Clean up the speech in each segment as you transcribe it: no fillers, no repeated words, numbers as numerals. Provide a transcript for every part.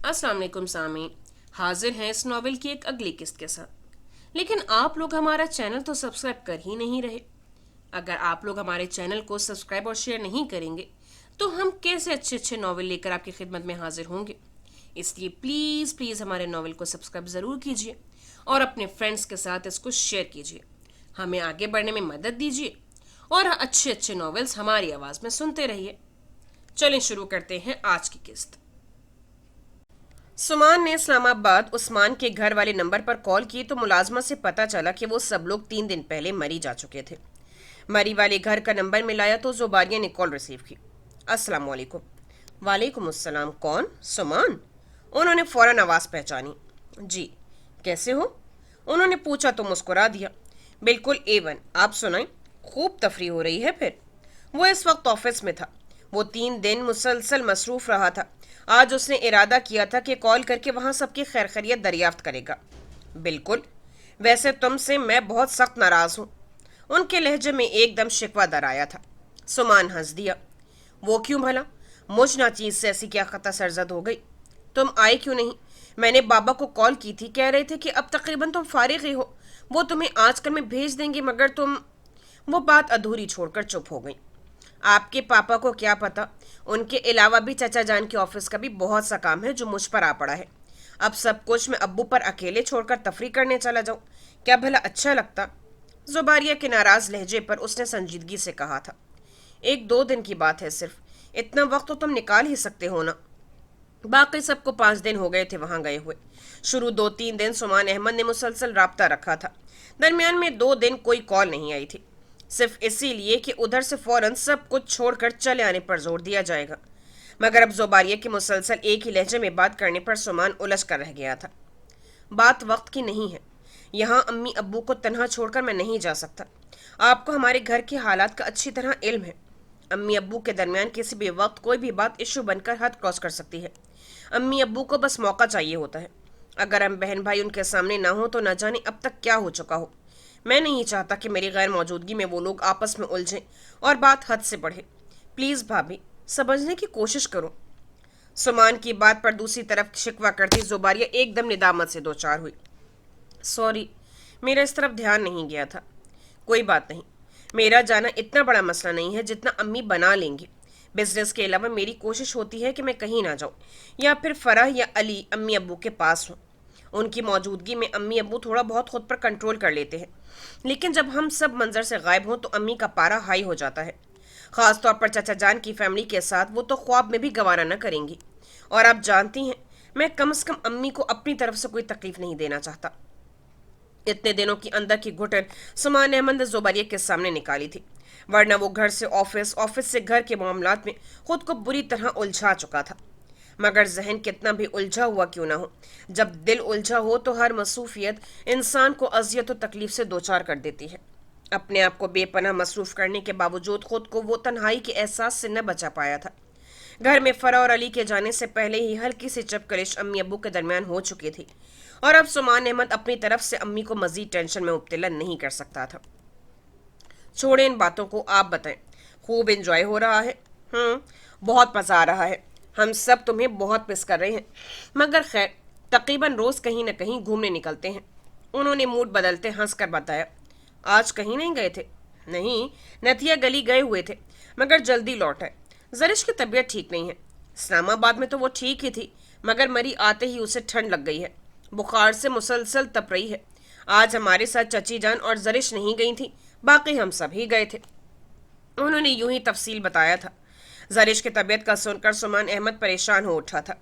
अस्सलाम वालेकुम सामीन। हाजिर हैं इस नॉवेल की एक अगली किस्त के साथ। लेकिन आप लोग हमारा चैनल तो सब्सक्राइब कर ही नहीं रहे। अगर आप लोग हमारे चैनल को सब्सक्राइब और शेयर नहीं करेंगे तो हम कैसे अच्छे अच्छे नॉवेल लेकर आपकी खिदमत में हाजिर होंगे। इसलिए प्लीज़ प्लीज़ हमारे नॉवेल को सब्सक्राइब ज़रूर कीजिए और अपने फ्रेंड्स के साथ इसको शेयर कीजिए। हमें आगे बढ़ने में मदद दीजिए और अच्छे अच्छे नॉवेल्स हमारी आवाज़ में सुनते रहिए। चलें शुरू करते हैं आज की किस्त। सुमान ने इस्लामाबाद उस्मान के घर वाले नंबर पर कॉल की तो मुलाजमा से पता चला कि वो सब लोग 3 दिन पहले मरी जा चुके थे। मरी वाले घर का नंबर मिलाया तो जुबारिया ने कॉल रिसीव की। अस्सलाम वालेकुम। वालेकुम अस्सलाम। कौन? सुमान। उन्होंने फौरन आवाज़ पहचानी। जी। कैसे हो? उन्होंने पूछा तो मुस्कुरा दिया। बिल्कुल A1। आप सुनाएं। खूब तफरी हो रही है फिर। वो इस वक्त ऑफिस में था। वो 3 दिन मुसलसल मसरूफ रहा था। आज उसने इरादा किया था कि कॉल करके वहाँ सबकी खैर खैरियत दरियाफ्त करेगा। बिल्कुल। वैसे तुमसे मैं बहुत सख्त नाराज़ हूँ। उनके लहजे में एकदम शिकवा दर आया था। सुमान हंस दिया। वो क्यों भला? मुझ नाचीज से ऐसी क्या खता सरजद हो गई? तुम आए क्यों नहीं? मैंने बाबा को कॉल की थी, कह रहे थे कि अब तकरीबन तुम फारिग ही हो, वो तुम्हें आजकल में भेज देंगे, मगर तुम। वो बात अधूरी छोड़कर चुप हो गई। आपके पापा को क्या पता, उनके अलावा भी चचा जान के ऑफिस का भी बहुत सा काम है जो मुझ पर आ पड़ा है। अब सब कुछ मैं अब्बू पर अकेले छोड़कर तफरी करने चला जाऊं, क्या भला अच्छा लगता? जुबारिया के नाराज लहजे पर उसने संजीदगी से कहा था। 1-2 दिन की बात है सिर्फ, इतना वक्त तो तुम निकाल ही सकते हो ना। बाकी सबको 5 दिन हो गए थे वहां गए हुए। शुरू 2-3 दिन सुमान अहमद ने मुसलसल राब्ता रखा था। दरमियान में 2 दिन कोई कॉल नहीं आई थी, सिर्फ इसीलिए कि उधर से फौरन सब कुछ छोड़कर चले आने पर जोर दिया जाएगा। मगर अब जुबारिया के मुसलसल एक ही लहजे में बात करने पर सुमान उलझ कर रह गया था। बात वक्त की नहीं है। यहाँ अम्मी अब्बू को तन्हा छोड़कर मैं नहीं जा सकता। आपको हमारे घर के हालात का अच्छी तरह इल्म है। अम्मी अब्बू के दरमियान किसी भी वक्त कोई भी बात इशू बनकर हद क्रॉस कर सकती है। अम्मी अब्बू को बस मौका चाहिए होता है। अगर हम बहन भाई उनके सामने ना हो तो न जाने अब तक क्या हो चुका हो। मैं नहीं चाहता कि मेरी गैर मौजूदगी में वो लोग आपस में उलझें और बात हद से बढ़े। प्लीज़ भाभी, समझने की कोशिश करो। सुमान की बात पर दूसरी तरफ शिकवा करती जुबारिया एकदम निदामत से दो चार हुई। सॉरी, मेरा इस तरफ ध्यान नहीं गया था। कोई बात नहीं, मेरा जाना इतना बड़ा मसला नहीं है जितना अम्मी बना लेंगी। बिजनेस के अलावा मेरी कोशिश होती है कि मैं कहीं ना जाऊं या फिर फराह या अली अम्मी अब्बू के पास हूं। उनकी मौजूदगी में अम्मी अब्बू थोड़ा बहुत खुद पर कंट्रोल कर लेते हैं, लेकिन जब हम सब मंजर से गायब हों तो अम्मी का पारा हाई हो जाता है। खास तौर पर चाचा जान की फैमिली के साथ वो तो ख्वाब में भी गवारा न करेंगी। और आप जानती हैं, मैं कम से कम अम्मी को अपनी तरफ से कोई तकलीफ नहीं देना चाहता। इतने दिनों की अंदर की घुटन सुमान अहमद ने जुबारिया के सामने निकाली थी, वरना वो घर से ऑफिस, ऑफिस से घर के मामलात में खुद को बुरी तरह उलझा चुका था। मगर जहन कितना भी उलझा हुआ क्यों ना हो, जब दिल उलझा हो तो हर मसरूफियत इंसान को अजियत और तकलीफ से दो चार कर देती है। अपने आप को बेपनाह मसरूफ करने के बावजूद खुद को वो तन्हाई के एहसास से न बचा पाया था। घर में फरा और अली के जाने से पहले ही हल्की सी चपकलिश अम्मी अब्बू के दरमियान हो चुकी थी, और अब सुमान अहमद अपनी तरफ से अम्मी को मजीद टेंशन में मुब्तला नहीं कर सकता था। छोड़े इन बातों को, आप बताएं, खूब एंजॉय हो रहा है? बहुत मज़ा आ रहा है। हम सब तुम्हें बहुत मिस कर रहे हैं, मगर खैर तकरीबन रोज़ कहीं ना कहीं घूमने निकलते हैं। उन्होंने मूड बदलते हंस कर बताया। आज कहीं नहीं गए थे? नहीं, नथिया गली गए हुए थे, मगर जल्दी लौट आए। जरिश की तबीयत ठीक नहीं है। इस्लामाबाद में तो वो ठीक ही थी, मगर मरी आते ही उसे ठंड लग गई है। बुखार से मुसलसल तप रही है। आज हमारे साथ चची जान और जरिश नहीं गई थी, बाकी हम सभी गए थे। उन्होंने यूं ही तफसील बताया था। जरिश की तबीयत का सुनकर सुमान अहमद परेशान हो उठा था।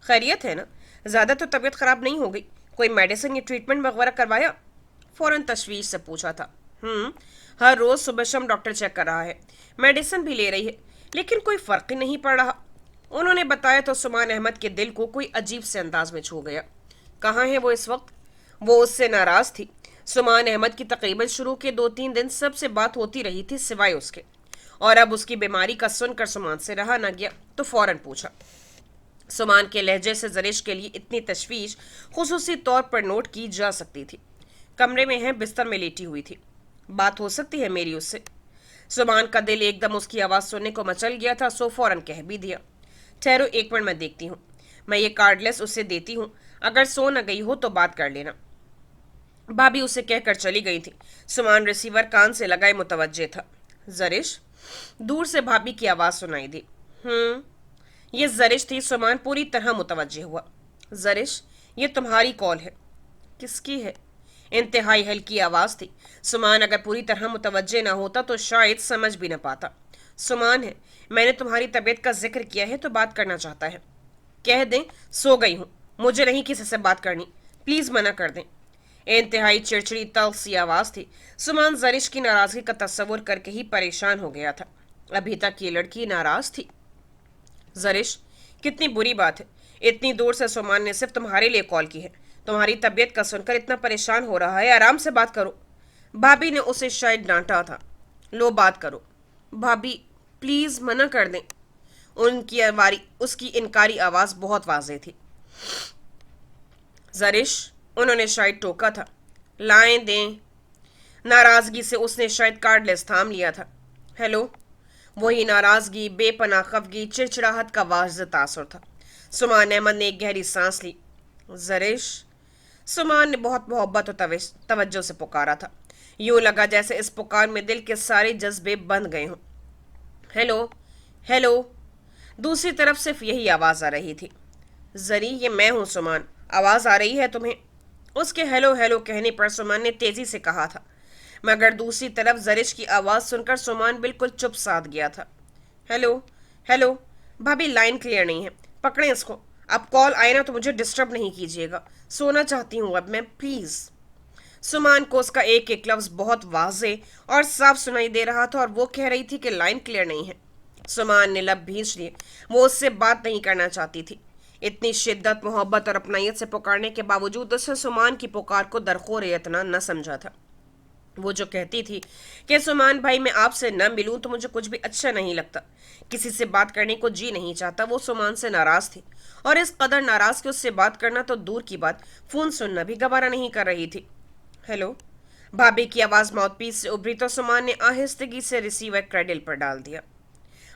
खैरियत है ना? ज़्यादा तो तबीयत ख़राब नहीं हो गई? कोई मेडिसिन या ट्रीटमेंट वगैरह करवाया? फ़ौरन तशवीश से पूछा था। हर रोज़ सुबह शाम डॉक्टर चेक कर रहा है, मेडिसिन भी ले रही है, लेकिन कोई फ़र्क ही नहीं पड़ रहा। उन्होंने बताया तो सुमान अहमद के दिल को कोई अजीब से अंदाज में छू गया। कहाँ है वो इस वक्त? वो उससे नाराज़ थी। सुमान अहमद की तकरीबन शुरू के 2-3 दिन सबसे बात होती रही थी सिवाय उसके, और अब उसकी बीमारी का सुनकर सुमान से रहा न गया तो फ़ौरन पूछा। सुमान के लहजे से जरिश के लिए इतनी तशवीश खुसूसी तौर पर नोट की जा सकती थी। कमरे में है, बिस्तर में लेटी हुई थी। बात हो सकती है मेरी उससे? सुमान का दिल एकदम उसकी आवाज़ सुनने को मचल गया था, सो फौरन कह भी दिया। ठहरो, 1 मिनट मैं देखती हूँ। मैं ये कार्डलेस उसे देती हूँ, अगर सो न गई हो तो बात कर लेना। भाभी उसे कहकर चली गई थी। सुमान रिसीवर कान से लगाए मुतवज्जे था। जरिश, दूर से भाभी की आवाज सुनाई दी। ये जरिश थी। सुमान पूरी तरह मुतवज्जे हुआ। जरिश, ये तुम्हारी कॉल है। किसकी है? इंतहाई हल्की आवाज थी। सुमान अगर पूरी तरह मुतवज्जे ना होता तो शायद समझ भी न पाता। सुमान है, मैंने तुम्हारी तबीयत का जिक्र किया है तो बात करना चाहता है। कह दें सो गई हूं, मुझे नहीं किसी से बात करनी, प्लीज मना कर दें। इंतहाई चिड़चिड़ी तल्ख सी आवाज थी। सुमान जरिश की नाराजगी का तस्वुर करके ही परेशान हो गया था। अभी तक ये लड़की नाराज थी। जरिश, कितनी बुरी बात है, इतनी दूर से सुमान ने सिर्फ तुम्हारे लिए कॉल की है। तुम्हारी तबीयत का सुनकर इतना परेशान हो रहा है, आराम से बात करो। भाभी ने उसे शायद डांटा था। लो बात करो। भाभी प्लीज मना कर दें। उसकी इनकारी आवाज बहुत वाज़ेह थी। जरिश, उन्होंने शायद टोका था। लाएं दें। नाराजगी से उसने शायद कार्डलेस थाम लिया था। हेलो। वही नाराजगी, बेपनाह खफगी, चिड़चिड़ाहट का वाज़ेह तासुर था। सुमान अहमद ने एक गहरी सांस ली। जरिश। सुमान ने बहुत मोहब्बत और तवज्जो से पुकारा था। यूं लगा जैसे इस पुकार में दिल के सारे जज्बे बंद गए हों। Hello, hello. दूसरी तरफ सिर्फ यही आवाज आ रही थी। जरी, ये मैं हूं सुमान, आवाज आ रही है तुम्हें? उसके हेलो हेलो कहने पर सुमान ने तेजी से कहा था, मगर दूसरी तरफ जरिश की आवाज सुनकर सुमान बिल्कुल चुप साध गया था। Hello, hello. भाभी लाइन क्लियर नहीं है, पकड़ें इसको। अब कॉल आए ना तो मुझे डिस्टर्ब नहीं कीजिएगा, सोना चाहती हूँ अब मैं, प्लीज। सुमान को उसका एक एक लफ्ज बहुत वाज़ेह और साफ सुनाई दे रहा था और वो कह रही थी कि लाइन क्लियर नहीं है। सुमान ने लब भींच लिए। वो उससे बात नहीं करना चाहती थी। इतनी शिद्दत, मोहब्बत और अपनायत से पुकारने के बावजूद उसने सुमान की पुकार को दरखोर इतना न समझा था। वो जो कहती थी कि सुमान भाई मैं आपसे न मिलूं तो मुझे कुछ भी अच्छा नहीं लगता, किसी से बात करने को जी नहीं चाहता, वो सुमान से नाराज थी और इस कदर नाराज कि उससे बात करना तो दूर की बात, फोन सुनना भी गवारा नहीं कर रही थी। हेलो। भाभी की आवाज माउथपीस से उभरी तो सुमान ने आहिस्तगी से रिसीवर क्रेडल पर डाल दिया।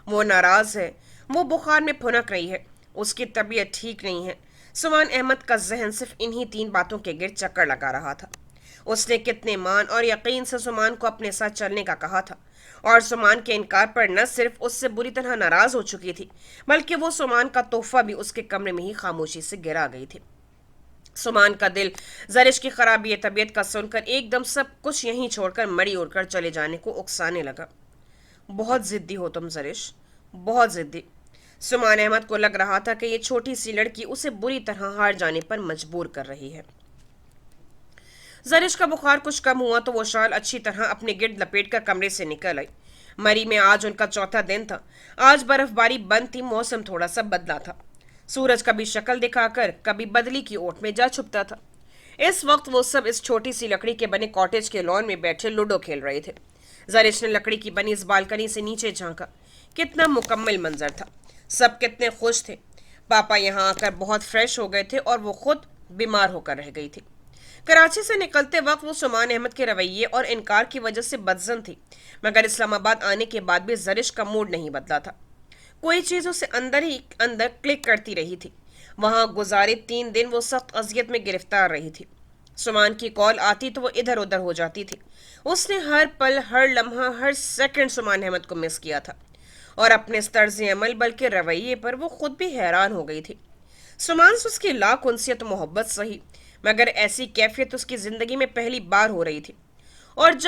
वो नाराज है, वो बुखार में फुनक रही है, उसकी तबीयत ठीक नहीं है। सुमान अहमद का जहन सिर्फ इन्हीं 3 बातों के गिर्द चक्कर लगा रहा था। उसने कितने मान और यकीन से सुमान को अपने साथ चलने का कहा था और सुमान के इनकार पर न सिर्फ उससे बुरी तरह नाराज हो चुकी थी, बल्कि वो सुमान का तोहफा भी उसके कमरे में ही खामोशी से गिरा गई थी। सुमान का दिल जरिश की खराबी तबीयत का सुनकर एकदम सब कुछ यहीं छोड़कर मड़ी उड़कर चले जाने को उकसाने लगा। बहुत जिद्दी हो तुम जरिश, बहुत जिद्दी। सुमान अहमद को लग रहा था कि ये छोटी सी लड़की उसे बुरी तरह हार जाने पर मजबूर कर रही है। जरिश का बुखार कुछ कम हुआ तो वो शाल अच्छी तरह अपने गिर्द लपेट कर कमरे से निकल आई। मरी में आज उनका चौथा दिन था। आज बर्फबारी बंद थी, मौसम थोड़ा सा बदला था। सूरज कभी शक्ल दिखाकर कभी बदली की ओट में जा छुपता था। इस वक्त वो सब इस छोटी सी लकड़ी के बने कॉटेज के लॉन में बैठे लूडो खेल रहे थे। जरिश ने लकड़ी की बनी इस बालकनी से नीचे झांका। कितना मुकम्मल मंजर था, सब कितने खुश थे। पापा यहाँ आकर बहुत फ्रेश हो गए थे और वो खुद बीमार होकर रह गई थी। कराची से निकलते वक्त वो सुमान अहमद के रवैये और इनकार की वजह से बदजन थी, मगर इस्लामाबाद आने के बाद भी जरिश का मूड नहीं बदला था। कोई चीज उसे अंदर ही अंदर क्लिक करती रही थी। वहां गुजारे 3 दिन वो सख्त अजियत में गिरफ्तार रही थी। सुमान की कॉल आती तो वो इधर उधर हो जाती थी। उसने हर पल, हर लम्हा, हर सेकंड सुमान अहमद को मिस किया था और अपने तर्ज अमल बल्कि रवैये पर वो खुद भी हैरान हो गई थी। सुमान से उसकी लाख उनसियत मोहब्बत सही, मगर ऐसी कैफियत उसकी जिंदगी में पहली बार हो रही थी और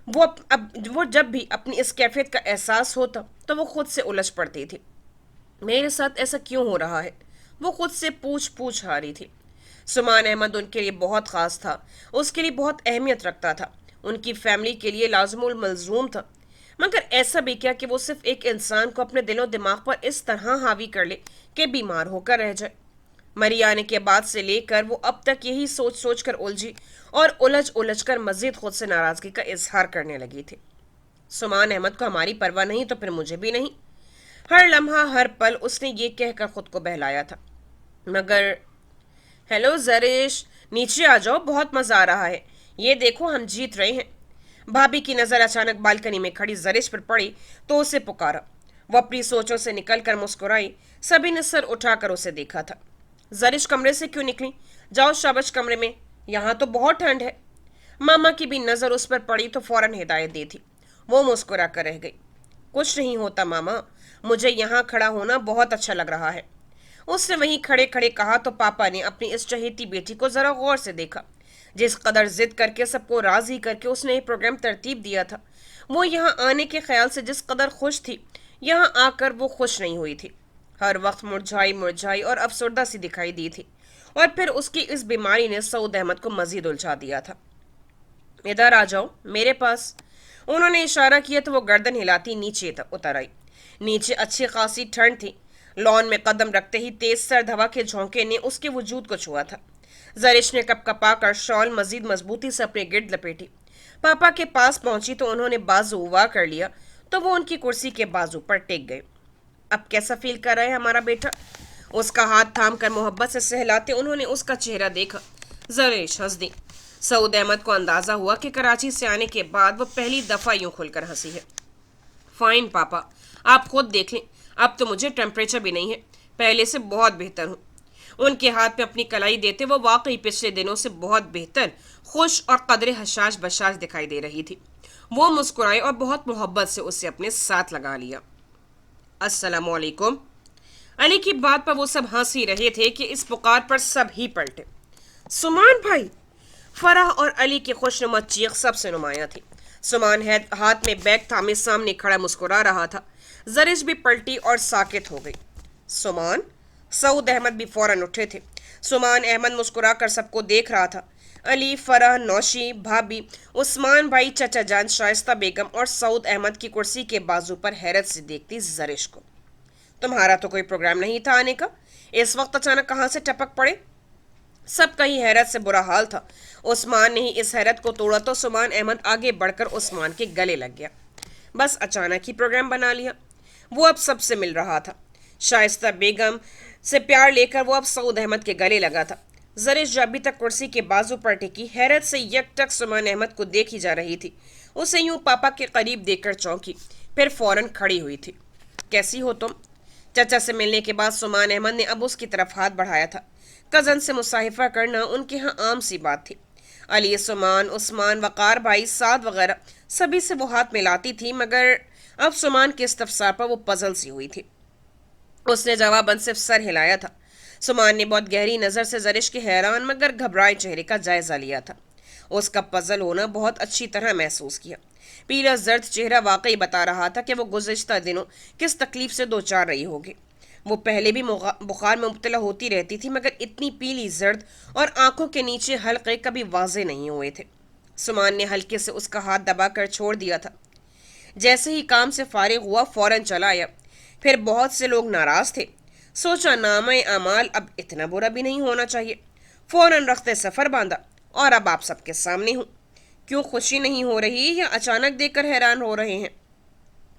वो जब भी अपनी इस कैफियत का एहसास होता तो वो खुद से उलझ पड़ती थी। मेरे साथ ऐसा क्यों हो रहा है, वो खुद से पूछ आ रही थी। सुमान अहमद उनके लिए बहुत ख़ास था, उसके लिए बहुत अहमियत रखता था, उनकी फैमिली के लिए लाजमुल मलजूम था। मगर ऐसा भी क्या कि वो सिर्फ एक इंसान को अपने दिलो दिमाग पर इस तरह हावी कर ले कि बीमार होकर रह जाए। मरी आने के बाद से लेकर वो अब तक यही सोच कर उलझी और उलझ कर मजीद खुद से नाराजगी का इजहार करने लगी थी। सुमान अहमद को हमारी परवाह नहीं तो फिर मुझे भी नहीं। हर लम्हा, हर पल उसने ये कहकर खुद को बहलाया था। मगर हेलो जरिश, नीचे आ जाओ, बहुत मजा आ रहा है, ये देखो हम जीत रहे हैं। भाभी की नजर अचानक बालकनी में खड़ी जरिश पर पड़ी तो उसे पुकारा। वो अपनी सोचों से निकलकर मुस्कुराई। सभी ने सर उठाकर उसे देखा था। जरिश कमरे से क्यों निकली? जाओ शाबाश कमरे में, यहाँ तो बहुत ठंड है। मामा की भी नजर उस पर पड़ी तो फौरन हिदायत दी थी। वो मुस्कुरा कर रह गई। कुछ नहीं होता मामा, मुझे यहाँ खड़ा होना बहुत अच्छा लग रहा है। उसने वहीं खड़े खड़े कहा तो पापा ने अपनी इस चहेती बेटी को जरा गौर से देखा। जिस कदर जिद करके सबको राजी करके उसने ये प्रोग्राम तरतीब दिया था, वो यहाँ आने के ख्याल से जिस कदर खुश थी, यहाँ आकर वो खुश नहीं हुई थी। हर वक्त मुरझाई मुरझाई और अफसरदा सी दिखाई दी थी। और फिर उसकी इस बीमारी ने सऊद अहमद को मजीद उलझा दिया था। इधर आ जाओ मेरे पास। उन्होंने इशारा किया तो वो गर्दन हिलाती नीचे उतर आई। नीचे अच्छी खासी ठंड थी। लॉन में कदम रखते ही तेज सर्द हवा के झोंके ने उसके वजूद को छुआ था। जरिश ने कपकपा कर शॉल मजीद मजबूती से अपने गिर्द लपेटी। पापा के पास पहुंची तो उन्होंने बाजू उवा कर लिया तो वो उनकी कुर्सी के बाजू पर टेक गए। अब कैसा फील कर रहा है हमारा बेटा? उसका हाथ थाम कर मोहब्बत से सहलाते उन्होंने उसका चेहरा देखा। जरिश हंस दी। सऊद अहमद को अंदाजा हुआ कि कराची से आने के बाद वो पहली दफा यूं खुलकर हंसी है। फाइन पापा, आप खुद देख लें, अब तो मुझे टेम्परेचर भी नहीं है, पहले से बहुत बेहतर हूँ। उनके हाथ में अपनी कलाई देते वो वाकई पिछले दिनों से बहुत बेहतर, खुश और कदरे हशाश बशाश दिखाई दे रही थी। वो मुस्कुराए और बहुत मोहब्बत से उसे अपने साथ लगा लिया। अस्सलामुअलैकुम। अली की बात पर वो सब हंस ही रहे थे कि इस पुकार पर सब ही पलटे। सुमान भाई! फराह और अली की खुशनुमा चीख सबसे नुमाया थी। सुमान हाथ में बैग थामे सामने खड़ा मुस्कुरा रहा था। जरिश भी पलटी और साकित हो गई। सुमान? सऊद अहमद भी फौरन उठे थे। सुमान अहमद मुस्कुरा कर सबको देख रहा था। अली, फराह, नौशी, भाभी, उस्मान भाई, चचा जान, शाइस्ता बेगम और सऊद अहमद की कुर्सी के बाजू पर हैरत से देखती जरिश को। तुम्हारा तो कोई प्रोग्राम नहीं था आने का, इस वक्त अचानक कहाँ से टपक पड़े? सबका ही हैरत से बुरा हाल था। उस्मान ने ही इस हैरत को तोड़ा तो सुमान अहमद आगे बढ़कर उस्मान के गले लग गया। बस अचानक ही प्रोग्राम बना लिया। वो अब सबसे मिल रहा था। शाइस्ता बेगम से प्यार लेकर वो अब सऊद अहमद के गले लगा था। जरिश जो अभी तक कुर्सी के बाजू पर टिकी हैरत से यकटक सुमान अहमद को देखी जा रही थी, उसे यूं पापा के करीब देखकर चौंकी, फिर फौरन खड़ी हुई थी। कैसी हो तुम? चचा से मिलने के बाद सुमान अहमद ने अब उसकी तरफ हाथ बढ़ाया था। कजन से मुसाहिफा करना उनके यहाँ आम सी बात थी। अली, सुमान, उस्मान, वकार भाई, साद वगैरह सभी से वो हाथ मिलाती थी, मगर अब सुमान के इस्तफसार पर वो पजल सी हुई थी। उसने जवाबन सिर्फ सर हिलाया था। सुमान ने बहुत गहरी नज़र से जरिश के हैरान मगर घबराए चेहरे का जायजा लिया था। उसका पजल होना बहुत अच्छी तरह महसूस किया। पीला जर्द चेहरा वाकई बता रहा था कि वो गुज़िश्ता दिनों किस तकलीफ से दो चार रही होगी। वो पहले भी बुखार में मुब्तला होती रहती थी, मगर इतनी पीली जर्द और आंखों के नीचे हल्के कभी वाजे नहीं हुए थे। सुमान ने हल्के से उसका हाथ दबाकर छोड़ दिया था। जैसे ही काम से फारिग हुआ फौरन चला आया। फिर बहुत से लोग नाराज थे। सोचा नामे अमाल अब इतना बुरा भी नहीं होना चाहिए। फौरन रखते सफ़र बांधा और अब आप सबके सामने हूँ। क्यों खुशी नहीं हो रही या अचानक देखकर हैरान हो रहे हैं?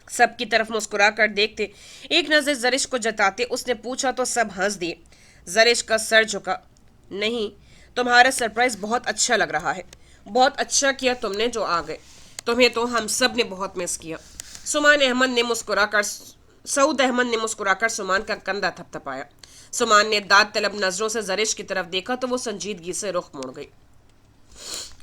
सबकी तरफ मुस्कुरा कर देखते एक नज़र जरिश को जताते उसने पूछा तो सब हंस दिए। जरिश का सर झुका। नहीं, तुम्हारा सरप्राइज बहुत अच्छा लग रहा है। बहुत अच्छा किया तुमने जो आ गए। तुम्हें तो हम सब ने बहुत मिस किया। सुमान अहमद ने मुस्कुराकर सऊद अहमद ने मुस्कुराकर सुमान का कंधा थपथपाया। सुमान ने दाद तलब नजरों से जरिश की तरफ देखा तो वो संजीदगी से रुख मोड़ गई।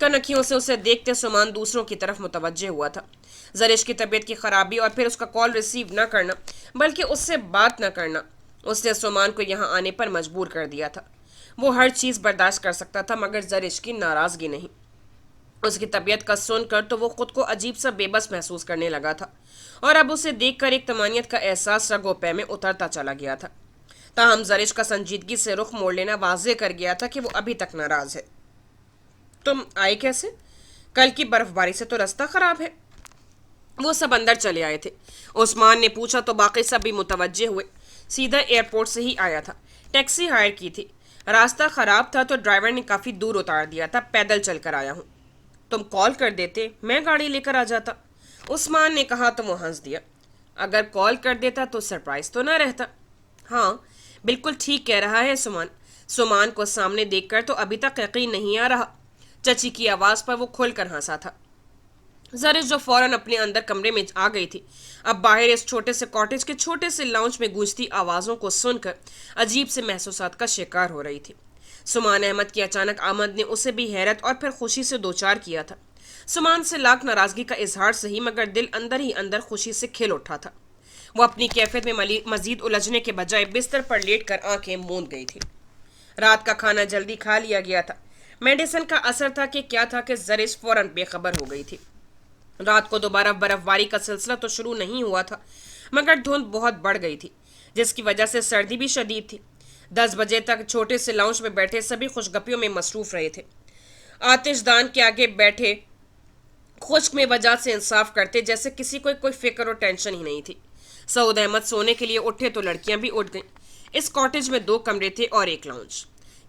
कनखियों से उसे देखते सुमान दूसरों की तरफ मुतवज्जे हुआ था। जरिश की तबीयत की खराबी और फिर उसका कॉल रिसीव न करना, बल्कि उससे बात न करना, उसने सुमान को यहाँ आने पर मजबूर कर दिया था। वो हर चीज़ बर्दाश्त कर सकता था मगर जरिश की नाराज़गी नहीं। उसकी तबीयत का सुनकर तो वो खुद को अजीब सा बेबस महसूस करने लगा था और अब उसे देखकर एक तमानियत का एहसास रगो पै में उतरता चला गया था। ताहम जरिश का संजीदगी से रुख मोड़ लेना वाज़े कर गया था कि वो अभी तक नाराज़ है। तुम आए कैसे? कल की बर्फबारी से तो रास्ता ख़राब है। वो सब अंदर चले आए थे। उस्मान ने पूछा तो बाकी सब भी मुतवज्जे हुए। सीधा एयरपोर्ट से ही आया था। टैक्सी हायर की थी। रास्ता ख़राब था तो ड्राइवर ने काफ़ी दूर उतार दिया था। पैदल चल कर आया हूँ। तुम कॉल कर देते, मैं गाड़ी लेकर आ जाता। उस्मान ने कहा तो वो हंस दिया। अगर कॉल कर देता तो सरप्राइज तो ना रहता। हाँ, बिल्कुल ठीक कह रहा है सुमान। सुमान को सामने देखकर तो अभी तक यकीन नहीं आ रहा। चची की आवाज़ पर वो खुलकर हंसा था। जरिश जो फौरन अपने अंदर कमरे में आ गई थी, अब बाहर इस छोटे से कॉटेज के छोटे से लाउंज में गूंजती आवाज़ों को सुनकर अजीब से महसूसात का शिकार हो रही थी। सुमान अहमद की अचानक आमद ने उसे भी हैरत और फिर खुशी से दो चार किया था। सुमान से लाख नाराजगी का इजहार सही, मगर दिल अंदर ही अंदर खुशी से खिल उठा था। वो अपनी कैफियत में मजीद उलझने के बजाय बिस्तर पर लेटकर आंखें मूंद गई थी। रात का खाना जल्दी खा लिया गया था। मेडिसिन का असर था कि क्या था कि जरिश फौरन बेखबर हो गई थी। रात को दोबारा बर्फबारी का सिलसिला तो शुरू नहीं हुआ था, मगर धुंध बहुत बढ़ गई थी, जिसकी वजह से सर्दी भी शदीद थी। 10 बजे तक छोटे से लाउंज में बैठे सभी खुशगपियों में मसरूफ रहे थे। आतिशदान के आगे बैठे खुश्क में वजह से इंसाफ करते, जैसे किसी को कोई फिक्र और टेंशन ही नहीं थी। सऊद अहमद सोने के लिए उठे तो लड़कियां भी उठ गईं। इस कॉटेज में 2 कमरे थे और एक लाउंज।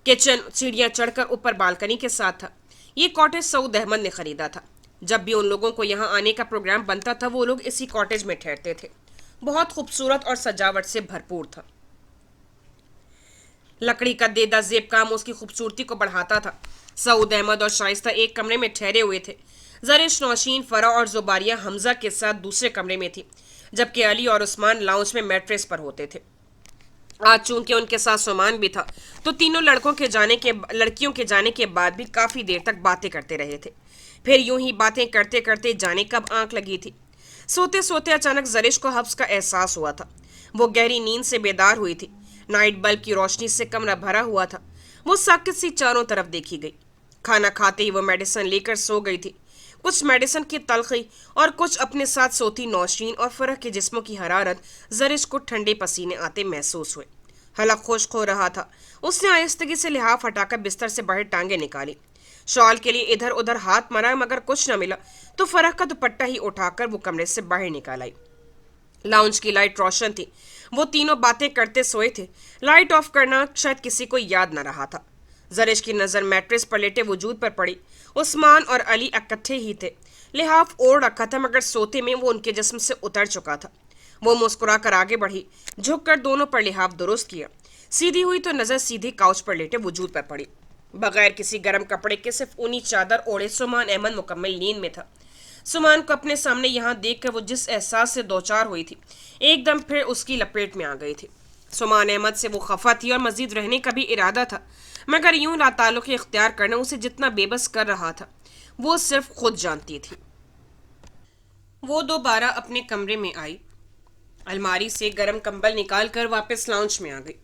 किचन सीढ़ियां चढ़कर ऊपर बालकनी के साथ था। ये कॉटेज सऊद अहमद ने खरीदा था। जब भी उन लोगों को यहाँ आने का प्रोग्राम बनता था, वो लोग इसी कॉटेज में ठहरते थे। बहुत खूबसूरत और सजावट से भरपूर था। लकड़ी का देदा जेब काम उसकी खूबसूरती को बढ़ाता था। सऊद अहमद और शाइस्ता एक कमरे में ठहरे हुए थे। जरिश, नौशीन, फरा और जुबारिया हमजा के साथ दूसरे कमरे में थी, जबकि अली और उस्मान लाउंज में मैट्रेस पर होते थे। आज चूंकि उनके साथ सुमान भी था, तो तीनों लड़कियों के जाने के बाद भी काफी देर तक बातें करते रहे थे। फिर यूं ही बातें करते करते जाने कब आंख लगी थी। सोते सोते अचानक जरिश को हब्स का एहसास हुआ था। वो गहरी नींद से बेदार हुई थी। नाइट बल्ब की रोशनी से कमरा भरा हुआ था। वो साकित सी चारों तरफ देखी गई। खाना खाते ही वो मेडिसिन लेकर सो गई थी। कुछ मेडिसिन की तलखी और कुछ अपने साथ सोती नौशीन और फरह के जिस्मों की हरारत जरिश को ठंडे पसीने आते महसूस हुए। हलक खुश्क हो रहा था। उसने आहिस्तगी से लिहाफ हटाकर बिस्तर से बाहर टांगे निकाली। शॉल के लिए इधर उधर हाथ मारा, मगर कुछ न मिला, तो फरह का दुपट्टा ही उठाकर वो कमरे से बाहर निकाल आई। लाउंज की लाइट रोशन थी। वो तीनों बातें करते सोए थे। लाइट ऑफ करना शायद किसी को याद न रहा था। जरिश की नजर मैट्रेस पर लेटे वजूद पर पड़ी। उस्मान और अली इकट्ठे ही थे। लिहाफ ओढ़ रखा था, मगर सोते में वो उनके जिस्म से उतर चुका था। वो मुस्कुरा कर आगे बढ़ी, झुककर दोनों पर लिहाफ दुरुस्त किया। सीधी हुई तो नजर सीधी काउच पर लेटे वजूद पर पड़ी। बगैर किसी गर्म कपड़े के सिर्फ ऊनी चादर ओढ़े सुमान अहमद मुकम्मल नींद में था। सुमान को अपने सामने यहाँ देखकर वो जिस एहसास से दो चार हुई थी, एकदम फिर उसकी लपेट में आ गई थी। सुमान अहमद से वो खफा थी और मजीद रहने का भी इरादा था, मगर यूं लाताल्लुक़ इख्तियार करना उसे जितना बेबस कर रहा था, वो सिर्फ खुद जानती थी। वो दोबारा अपने कमरे में आई। अलमारी से गर्म कंबल निकाल कर वापस लाउंज में आ गई।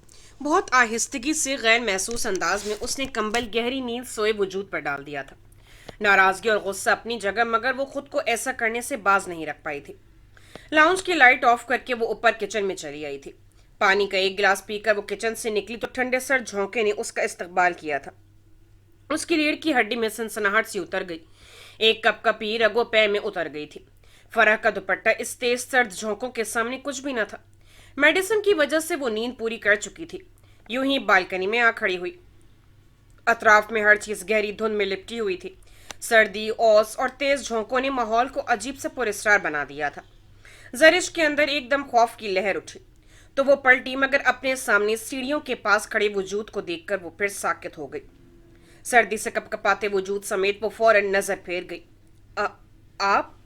बहुत आहिस्तगी से गैर महसूस अंदाज में उसने कंबल गहरी नींद सोए वजूद पर डाल दिया था। नाराजगी और गुस्सा अपनी जगह, मगर वो खुद को ऐसा करने से बाज नहीं रख पाई थी। लाउंज की लाइट ऑफ करके वो ऊपर किचन में चली आई थी। पानी का एक गिलास पीकर वो किचन से निकली तो ठंडे सर झोंके ने उसका इस्तकबाल किया था। उसकी रीढ़ की हड्डी में सनसनाहट सी उतर गई। एक कप का पी रगो पैर में उतर गई थी। फरह का दुपट्टा इस तेज सर्द झोंकों के सामने कुछ भी न था। मेडिसिन की वजह से वो नींद पूरी कर चुकी थी। यूं ही बालकनी में आ खड़ी हुई। अतराफ में हर चीज गहरी धुंध में लिपटी हुई थी। सर्दी, ओस और तेज झोंकों ने माहौल को अजीब से पुरस्कार बना दिया था। जरिश के अंदर एकदम खौफ की लहर उठी, तो वो पलटी, मगर अपने सामने सीढ़ियों के पास खड़े वजूद को देखकर वो फिर साकित हो गई। सर्दी से कपकपाते वजूद समेत वो फौरन नजर फेर गई। आप?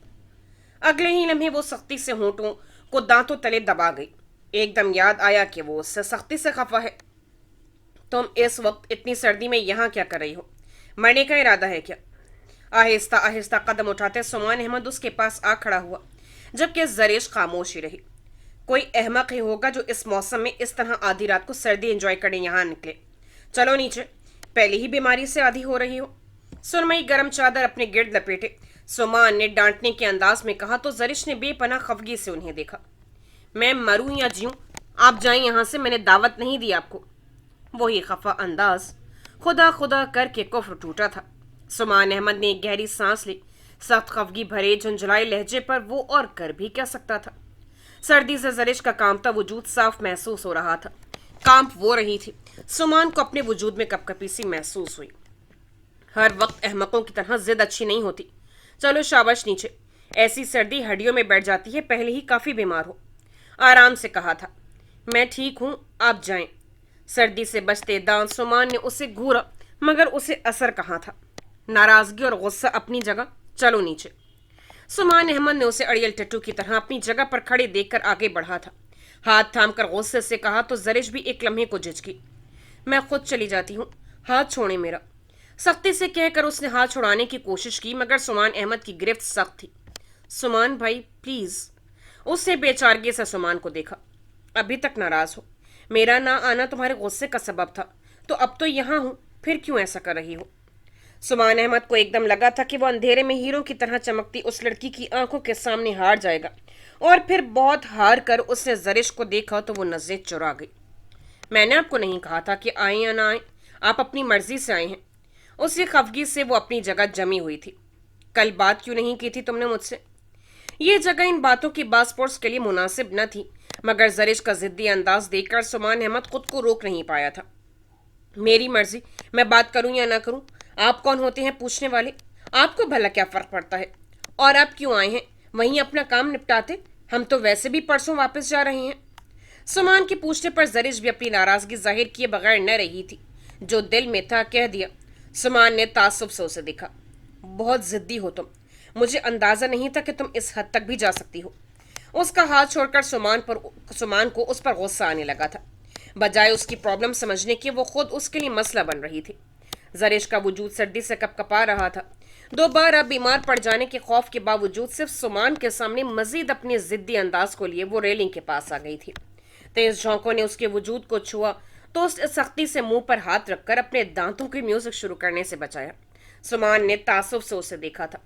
अगले ही लम्हे वो सख्ती से होंठों को दांतों तले दबा गई। एकदम याद आया कि वो उससे सख्ती से खफा है। तुम इस वक्त इतनी सर्दी में यहाँ क्या कर रही हो? मरने का इरादा है क्या? आहिस्ता आहिस्ता कदम उठाते सुमान अहमद उसके पास आ खड़ा हुआ, जबकि जरिश खामोश ही रही। कोई अहमक ही होगा जो इस मौसम में इस तरह आधी रात को सर्दी एंजॉय करने यहाँ निकले। चलो नीचे, पहले ही बीमारी से आधी हो रही हो। सुरमई गर्म चादर अपने गिर्द लपेटे सुमान ने डांटने के अंदाज में कहा, तो जरिश ने बेपनाह खफगी से उन्हें देखा। मैं मरूं या जीऊं, आप जाएं यहाँ से, मैंने दावत नहीं दी आपको। वही खफा अंदाज, खुदा खुदा करके कुफ्र टूटा था। सुमान अहमद ने एक गहरी सांस ली। सख्त खफगी भरे झुंझुलाए लहजे पर वो और कर भी क्या सकता था। सर्दी से जरिश का कांपता वजूद साफ महसूस हो रहा था। कांप वो रही थी। सुमान को अपने वजूद में कपकपी सी महसूस हुई। हर वक्त अहमकों की तरह जिद अच्छी नहीं होती। चलो शाबाश नीचे, ऐसी सर्दी हड्डियों में बैठ जाती है, पहले ही काफी बीमार हो। आराम से कहा था। मैं ठीक हूं, आप जाएं। सर्दी से बचते दांत सुमान ने उसे घूरा, मगर उसे असर कहाँ था। नाराजगी और गुस्सा अपनी जगह, चलो नीचे। सुमान अहमद ने उसे अड़ियल टट्टू की तरह अपनी जगह पर खड़े देखकर आगे बढ़ा था। हाथ थामकर गुस्से से कहा तो जरिश भी एक लम्हे को झिझकी। मैं खुद चली जाती हूँ, हाथ छोड़े मेरा। सख्ती से कहकर उसने हाथ छुड़ाने की कोशिश की, मगर सुमान अहमद की गिरफ्त सख्त थी। सुमान भाई प्लीज। उसने बेचारगी से सुमान को देखा। अभी तक नाराज हो? मेरा ना आना तुम्हारे गुस्से का सबब था, तो अब तो यहाँ हूं, फिर क्यों ऐसा कर रही हो? सुमान अहमद को एकदम लगा था कि वो अंधेरे में हीरो की तरह चमकती उस लड़की की आंखों के सामने हार जाएगा, और फिर बहुत हार कर उसने जरिश को देखा तो वो नजरें चुरा गई। मैंने आपको नहीं कहा था कि आए या ना आए, आप अपनी मर्जी से आए हैं। उसी खफगी से वो अपनी जगह जमी हुई थी। कल बात क्यों नहीं की थी तुमने मुझसे? ये जगह इन बातों की बास्पोर्ट्स के लिए मुनासिब न थी, मगर जरिश का जिद्दी अंदाज देखकर सुमान अहमद खुद को रोक नहीं पाया था। मेरी मर्जी, मैं बात करूं या ना करूं, आप कौन होते हैं पूछने वाले? आपको भला क्या फर्क पड़ता है? और आप क्यों आए हैं? वहीं अपना काम निपटाते, हम तो वैसे भी परसों वापस जा रहे हैं। सुमान के पूछने पर जरिश भी अपनी नाराजगी जाहिर किए बगैर न रही थी। जो दिल में था कह दिया। सुमान ने तासुब से उसे देखा। बहुत जिद्दी हो तुम, मुझे अंदाजा नहीं था कि तुम इस हद तक भी जा सकती हो। उसका हाथ छोड़कर सुमान को उस पर गुस्सा आने लगा था। बजाय उसकी प्रॉब्लम समझने के वो खुद उसके लिए मसला बन रही थी। जरिश का वजूद सर्दी से कपकपा रहा था। दोबारा बीमार पड़ जाने के खौफ के बावजूद सिर्फ सुमान के सामने मजीद अपने जिद्दी अंदाज को लिए वो रेलिंग के पास आ गई थी। तेज झोंकों ने उसके वजूद को छुआ तो उस सख्ती से मुंह पर हाथ रखकर अपने दांतों के म्यूजिक शुरू करने से बचाया। सुमान ने तासुब से उसे देखा था।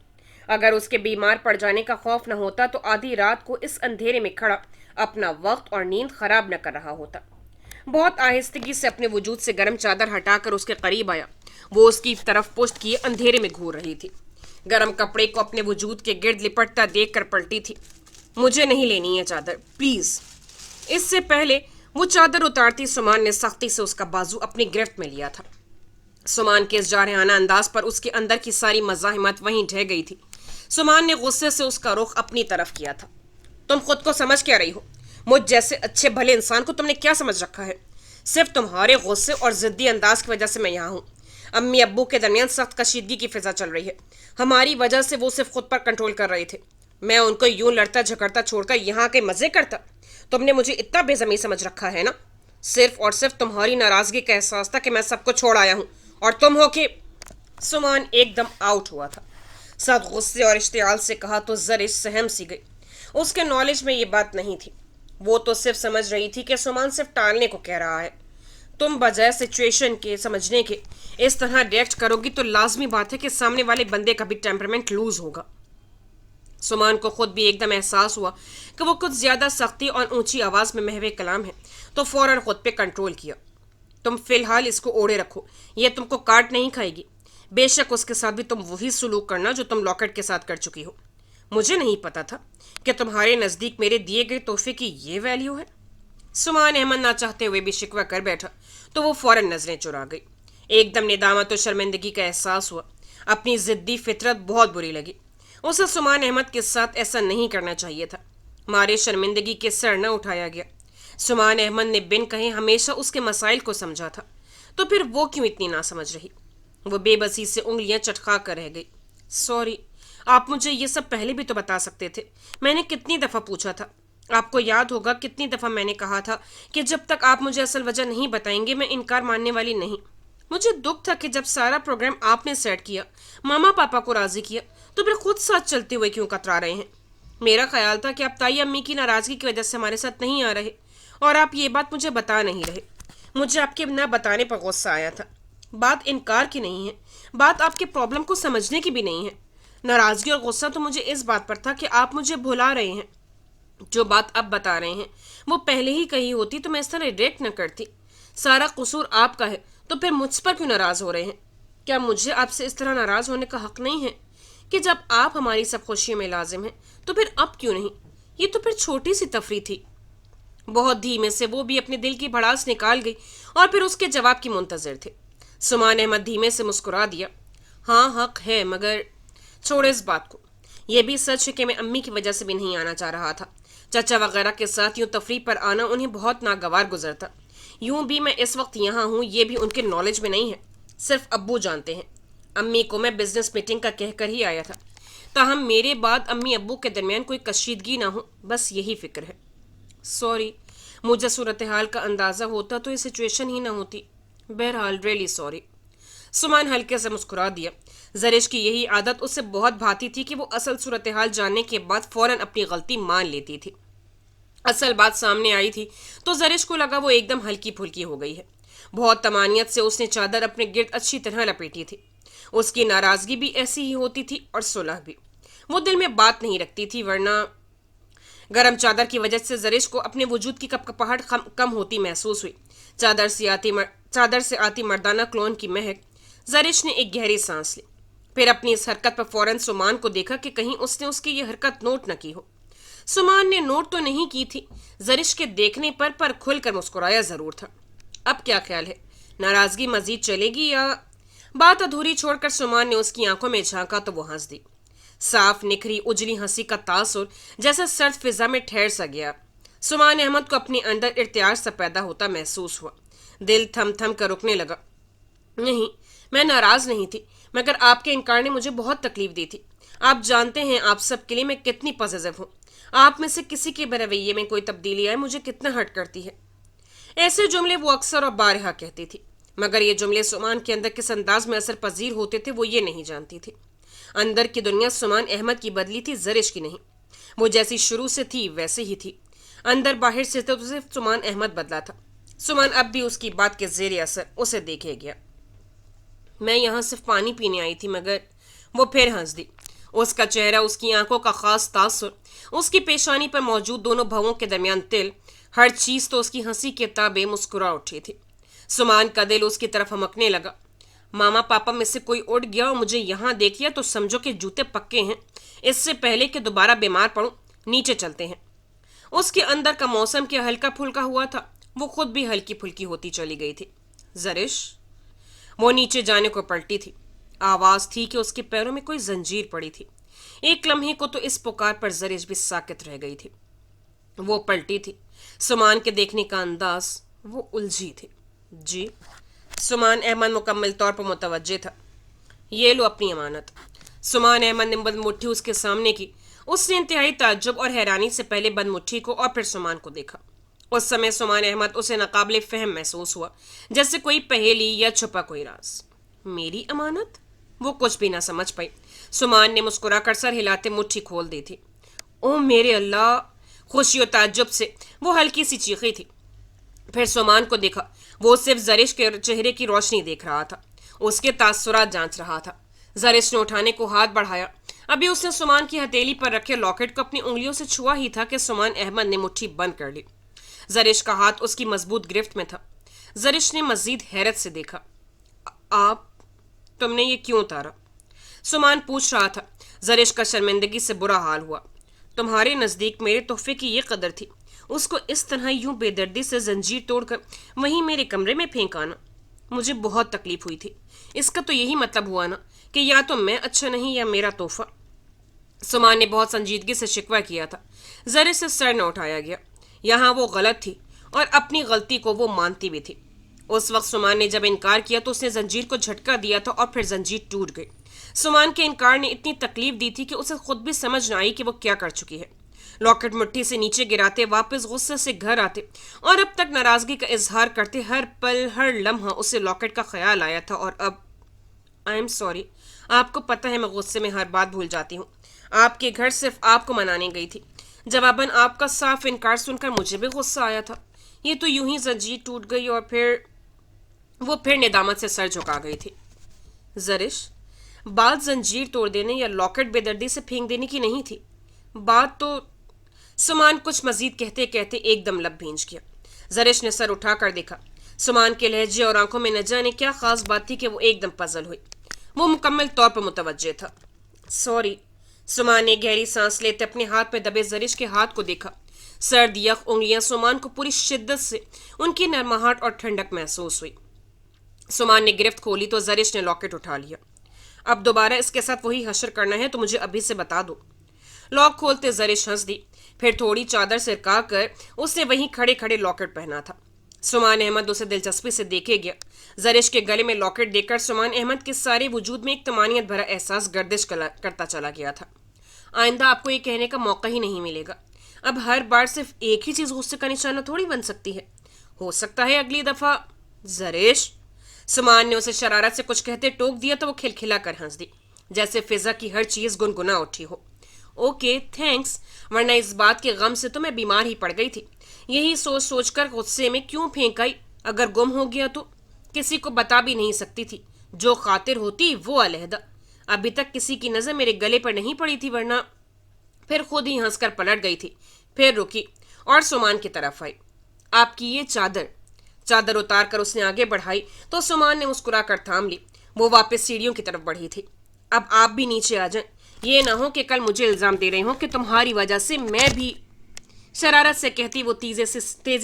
अगर उसके बीमार पड़ जाने का खौफ न होता तो आधी रात को इस अंधेरे में खड़ा अपना वक्त और नींद खराब न कर रहा होता। बहुत आहिस्तगी से अपने वजूद से गर्म चादर हटाकर उसके करीब आया। वो उसकी तरफ पुश्त किए अंधेरे में घूर रही थी। गर्म कपड़े को अपने वजूद के गिर्द लिपटता देख कर पलटी थी। मुझे नहीं लेनी है चादर, प्लीज। इससे पहले वो चादर उतारती सुमान ने सख्ती से उसका बाजू अपनी गिरफ्त में लिया था। सुमान के इस जारहाना अंदाज पर उसके अंदर की सारी मज़ाहिमत वहीं ढह गई थी। सुमान ने गुस्से से उसका रुख अपनी तरफ किया था। तुम खुद को समझ क्या रही हो? मुझ जैसे अच्छे भले इंसान को तुमने क्या समझ रखा है? सिर्फ तुम्हारे गुस्से और जिद्दी अंदाज की वजह से मैं यहाँ हूँ। अम्मी अब्बू के दरमियान सख्त कशीदगी की फिजा चल रही है। हमारी वजह से वो सिर्फ खुद पर कंट्रोल कर रहे थे। मैं उनको यूं लड़ता झगड़ता छोड़कर यहाँ के मजे करता? तुमने मुझे इतना बेजमी समझ रखा है ना? सिर्फ और सिर्फ तुम्हारी नाराजगी का एहसास था कि मैं सबको छोड़ आया हूँ, और तुम हो कि... सुमान एकदम आउट हुआ था। सब गुस्से और इश्तियाल से कहा तो जरिश सहम सी गई। उसके नॉलेज में ये बात नहीं थी। वो तो सिर्फ समझ रही थी कि सुमान सिर्फ टालने को कह रहा है। तुम बजाय सिचुएशन के समझने के इस तरह रिएक्ट करोगी तो लाजमी बात है कि सामने वाले बंदे का भी टेम्परामेंट लूज होगा। सुमान को खुद भी एकदम एहसास हुआ कि वो कुछ ज्यादा सख्ती और ऊंची आवाज में महवे कलाम है, तो फौरन खुद पे कंट्रोल किया। तुम फिलहाल इसको ओढ़े रखो, ये तुमको काट नहीं खाएगी। बेशक उसके साथ भी तुम वही सुलूक करना जो तुम लॉकेट के साथ कर चुकी हो। मुझे नहीं पता था कि तुम्हारे नज़दीक मेरे दिए गए तोहफे की ये वैल्यू है। सुमान अहमद ना चाहते हुए भी शिकवा कर बैठा तो वो फौरन नजरें चुरा गई। एकदम निदामत और शर्मिंदगी का एहसास हुआ। अपनी जिद्दी फितरत बहुत बुरी लगी। उसे सुमान अहमद के साथ ऐसा नहीं करना चाहिए था। मारे शर्मिंदगी के सर न उठाया गया। सुमान अहमद ने बिन कहे हमेशा उसके मसाइल को समझा था, तो फिर वो क्यों इतनी ना समझ रही? वो बेबसी से उंगलियां चटका कर रह गई। सॉरी, आप मुझे ये सब पहले भी तो बता सकते थे। मैंने कितनी दफ़ा पूछा था। आपको याद होगा कितनी दफ़ा मैंने कहा था कि जब तक आप मुझे असल वजह नहीं बताएंगे मैं इनकार मानने वाली नहीं। मुझे दुख था कि जब सारा प्रोग्राम आपने सेट किया, मामा पापा को राज़ी किया, तो फिर खुद साथ चलते हुए क्यों कतरा रहे हैं? मेरा ख्याल था कि आप ताई अम्मी की नाराज़गी की वजह से हमारे साथ नहीं आ रहे, और आप ये बात मुझे बता नहीं रहे। मुझे आपके न बताने पर गुस्सा आया था। बात इनकार की नहीं है, बात आपके प्रॉब्लम को समझने की भी नहीं है। नाराज़गी और गुस्सा तो मुझे इस बात पर था कि आप मुझे भुला रहे हैं। जो बात अब बता रहे हैं वो पहले ही कही होती तो मैं इस तरह रिएक्ट न करती। सारा कसूर आपका है, तो फिर मुझ पर क्यों नाराज़ हो रहे हैं? क्या मुझे आपसे इस तरह नाराज़ होने का हक नहीं है कि जब आप हमारी सब खुशियों में लाजिम हैं तो फिर अब क्यों नहीं? ये तो फिर छोटी सी तफरी थी। बहुत धीमे से वो भी अपने दिल की भड़ास निकाल गई और फिर उसके जवाब की मुंतज़िर थे। सुमान अहमद धीमे से मुस्कुरा दिया। हाँ, हक है, मगर छोड़ो इस बात को। यह भी सच है कि मैं अम्मी की वजह से भी नहीं आना चाह रहा था। चाचा वगैरह के साथ यूं तफरी पर आना उन्हें बहुत नागवार गुजरता। यूं भी मैं इस वक्त यहाँ हूँ ये भी उनके नॉलेज में नहीं है, सिर्फ अब्बू जानते हैं। अम्मी को मैं बिजनेस मीटिंग का कहकर ही आया था। تاہم میرے بعد امی ابو کے درمیان کوئی کشیدگی نہ ہو، بس یہی فکر ہے۔ سوری، مجھے صورتحال کا اندازہ ہوتا تو یہ سچویشن ہی نہ ہوتی۔ بہرحال ریئلی سوری۔ سمان ہلکے سے مسکرا دیا۔ زرش کی یہی عادت اسے بہت بھاتی تھی کہ وہ اصل صورتحال جاننے کے بعد فوراً اپنی غلطی مان لیتی تھی۔ اصل بات سامنے آئی تھی تو زرش کو لگا وہ ایک دم ہلکی پھلکی ہو گئی ہے۔ بہت تمانیت سے اس نے چادر اپنے گرد اچھی طرح لپیٹی تھی۔ اس کی ناراضگی بھی ایسی ہی ہوتی تھی اور صلح بھی۔ وہ دل میں بات نہیں رکھتی تھی، ورنہ گرم چادر کی وجہ سے زرش کو اپنے وجود کی کپکپاہٹ کم ہوتی محسوس ہوئی۔ چادر سے آتی مردانہ کلون کی مہک۔ زرش نے ایک گہری سانس لی، پھر اپنی اس حرکت پر فوراً سمان کو دیکھا کہ کہیں اس نے اس کی یہ حرکت نوٹ نہ کی ہو۔ سمان نے نوٹ تو نہیں کی تھی، زرش کے دیکھنے پر کھل کر مسکرایا ضرور تھا۔ اب کیا خیال ہے، ناراضگی مزید چلے گی یا؟ بات ادھوری چھوڑ کر سمان نے اس کی آنکھوں میں جھانکا تو وہ ہنس دی۔ صاف نکھری اجلی ہنسی کا تاثر جیسے سرد فضا میں ٹھہر سا گیا۔ سمان احمد کو اپنے اندر ارتعاش سا پیدا ہوتا محسوس ہوا۔ دل تھم تھم کر رکنے لگا۔ نہیں، میں ناراض نہیں تھی، مگر آپ کے انکار نے مجھے بہت تکلیف دی تھی۔ آپ جانتے ہیں آپ سب کے لیے میں کتنی پوزیسو ہوں۔ آپ میں سے کسی کے رویے میں کوئی تبدیلی آئے مجھے کتنا ہرٹ کرتی ہے۔ ایسے جملے وہ اکثر اور بارہا کہتی تھی، مگر یہ جملے سمان کے اندر کس انداز میں اثر پذیر ہوتے تھے وہ یہ نہیں جانتی تھی۔ اندر کی دنیا سمان احمد کی بدلی تھی، زرش کی نہیں۔ وہ جیسی شروع سے تھی ویسے ہی تھی۔ اندر باہر سے تو صرف سمان احمد بدلا تھا۔ سمان اب بھی اس کی بات کے زیر اثر اسے دیکھے گیا۔ میں یہاں صرف پانی پینے آئی تھی، مگر وہ پھر ہنس دی۔ اس کا چہرہ، اس کی آنکھوں کا خاص تاثر، اس کی پیشانی پر موجود دونوں بھووں کے درمیان تل، ہر چیز تو اس کی ہنسی کے تابع مسکرا اٹھی تھی۔ سمان کا دل اس کی طرف ہمکنے لگا۔ ماما پاپا میں سے کوئی اڑ گیا اور مجھے یہاں دیکھ لیا تو سمجھو کہ جوتے پکے ہیں۔ اس سے پہلے کہ دوبارہ بیمار پڑوں، نیچے چلتے ہیں۔ اس کے اندر کا موسم کیا ہلکا پھلکا ہوا تھا، وہ خود بھی ہلکی پھلکی ہوتی چلی گئی تھی۔ زرش، وہ نیچے جانے کو پلٹی تھی۔ آواز تھی کہ اس کے پیروں میں کوئی زنجیر پڑی تھی۔ ایک لمحے کو تو اس پکار پر زرش بھی ساکت رہ گئی تھی۔ وہ پلٹی تھی۔ سمان کے دیکھنے کا انداز، وہ الجھی تھی۔ جی؟ سمان احمد مکمل طور پر متوجہ تھا۔ یہ لو اپنی امانت۔ سمان احمد نے بند مٹھی اس کے سامنے کی۔ اس نے انتہائی تعجب اور حیرانی سے پہلے بند مٹھی کو اور پھر سمان کو دیکھا۔ اس سمے سمان احمد اسے ناقابل فہم محسوس ہوا، جیسے کوئی پہیلی یا چھپا کوئی راز۔ میری امانت؟ وہ کچھ بھی نہ سمجھ پائی۔ سمان نے مسکرا کر سر ہلاتے مٹھی کھول دی تھی۔ او میرے اللہ! خوشی و تعجب سے وہ ہلکی سی چیخی تھی۔ پھر سمان کو دیکھا۔ وہ صرف زرش کے چہرے کی روشنی دیکھ رہا تھا، اس کے تاثرات جانچ رہا تھا۔ زرش نے اٹھانے کو ہاتھ بڑھایا۔ ابھی اس نے سمان کی ہتھیلی پر رکھے لاکٹ کو اپنی انگلیوں سے چھوا ہی تھا کہ سمان احمد نے مٹھی بند کر لی۔ زرش کا ہاتھ اس کی مضبوط گرفت میں تھا۔ زرش نے مزید حیرت سے دیکھا۔ آپ، تم نے یہ کیوں اتارا؟ سمان پوچھ رہا تھا۔ زرش کا شرمندگی سے برا حال ہوا۔ تمہارے نزدیک میرے تحفے کی یہ قدر تھی، اس کو اس طرح یوں بے دردی سے زنجیر توڑ کر وہیں میرے کمرے میں پھینکانا؟ مجھے بہت تکلیف ہوئی تھی۔ اس کا تو یہی مطلب ہوا نا کہ یا تو میں اچھا نہیں یا میرا تحفہ۔ سمان نے بہت سنجیدگی سے شکوہ کیا تھا۔ زرش سے سر نہ اٹھایا گیا۔ یہاں وہ غلط تھی اور اپنی غلطی کو وہ مانتی بھی تھی۔ اس وقت سمان نے جب انکار کیا تو اس نے زنجیر کو جھٹکا دیا تھا اور پھر زنجیر ٹوٹ گئی۔ سمان کے انکار نے اتنی تکلیف دی تھی کہ اسے خود بھی سمجھ نہ آئی کہ وہ کیا کر چکی ہے۔ لاکٹ مٹھی سے نیچے گراتے، واپس غصے سے گھر آتے اور اب تک ناراضگی کا اظہار کرتے، ہر پل ہر لمحہ اسے لاکٹ کا خیال آیا تھا۔ اور اب آئی ایم سوری، آپ کو پتہ ہے میں غصے میں ہر بات بھول جاتی ہوں۔ آپ کے گھر صرف آپ کو منانے گئی تھی۔ جواباً آپ کا صاف انکار سن کر مجھے بھی غصہ آیا تھا۔ یہ تو یوں ہی زنجیر ٹوٹ گئی اور پھر ندامت سے سر جھکا گئی تھی۔ زرش، بات زنجیر توڑ دینے یا لاکٹ بے دردی سے پھینک دینے کی نہیں تھی، بات تو… سمان کچھ مزید کہتے کہتے ایک دم لب بھینج گیا۔ زرش نے سر اٹھا کر دیکھا۔ سمان کے لہجے اور آنکھوں میں نہ جانے کیا خاص بات تھی کہ وہ ایک دم پزل ہوئی۔ وہ مکمل طور پر متوجہ تھا۔ سوری۔ سمان نے گہری سانس لیتے اپنے ہاتھ میں دبے زرش کے ہاتھ کو دیکھا۔ سرد یخ انگلیاں سمان کو پوری شدت سے ان کی نرماہٹ اور ٹھنڈک محسوس ہوئی۔ سمان نے گرفت کھولی تو زرش نے لاکٹ اٹھا لیا۔ اب دوبارہ اس کے ساتھ وہی حشر کرنا ہے تو مجھے ابھی سے بتا دو۔ لاک کھولتے زرش ہنس دی، پھر تھوڑی چادر سرکا کر اس نے وہیں کھڑے کھڑے لاکٹ پہنا تھا۔ सुमान अहमद उसे दिलचस्पी से देखे गया। जरिश के गले में लॉकेट देखकर सुमान अहमद के सारे वजूद में एक तमानियत भरा एहसास गर्दिश करता चला गया था। आइंदा आपको ये कहने का मौका ही नहीं मिलेगा। अब हर बार सिर्फ एक ही चीज गुस्से का निशाना थोड़ी बन सकती है। हो सकता है अगली दफा। जरिश, सुमान ने उसे शरारत से कुछ कहते टोक दिया तो वो खिलखिला कर हंस दी, जैसे फिजा की हर चीज गुनगुना उठी हो। ओके थैंक्स, वरना इस बात के गम से तो मैं बीमार ही पड़ गई थी। यही सोच सोच कर गुस्से में क्यों फेंक आई। अगर गुम हो गया तो किसी को बता भी नहीं सकती थी। जो खातिर होती वो अलहदा। अभी तक किसी की नजर मेरे गले पर नहीं पड़ी थी, वरना फिर खुद ही हंसकर पलट गई थी। फिर रुकी और सुमान की तरफ आई। आपकी ये चादर। चादर उतार कर उसने आगे बढ़ाई तो सुमान ने मुस्कुरा कर थाम ली। वो वापस सीढ़ियों की तरफ बढ़ी थी। अब आप भी नीचे आ जाएं। ये ना हो कि कल मुझे इल्जाम दे रहे हो कि तुम्हारी वजह से मैं भी। शरारत से कहती वो तेजी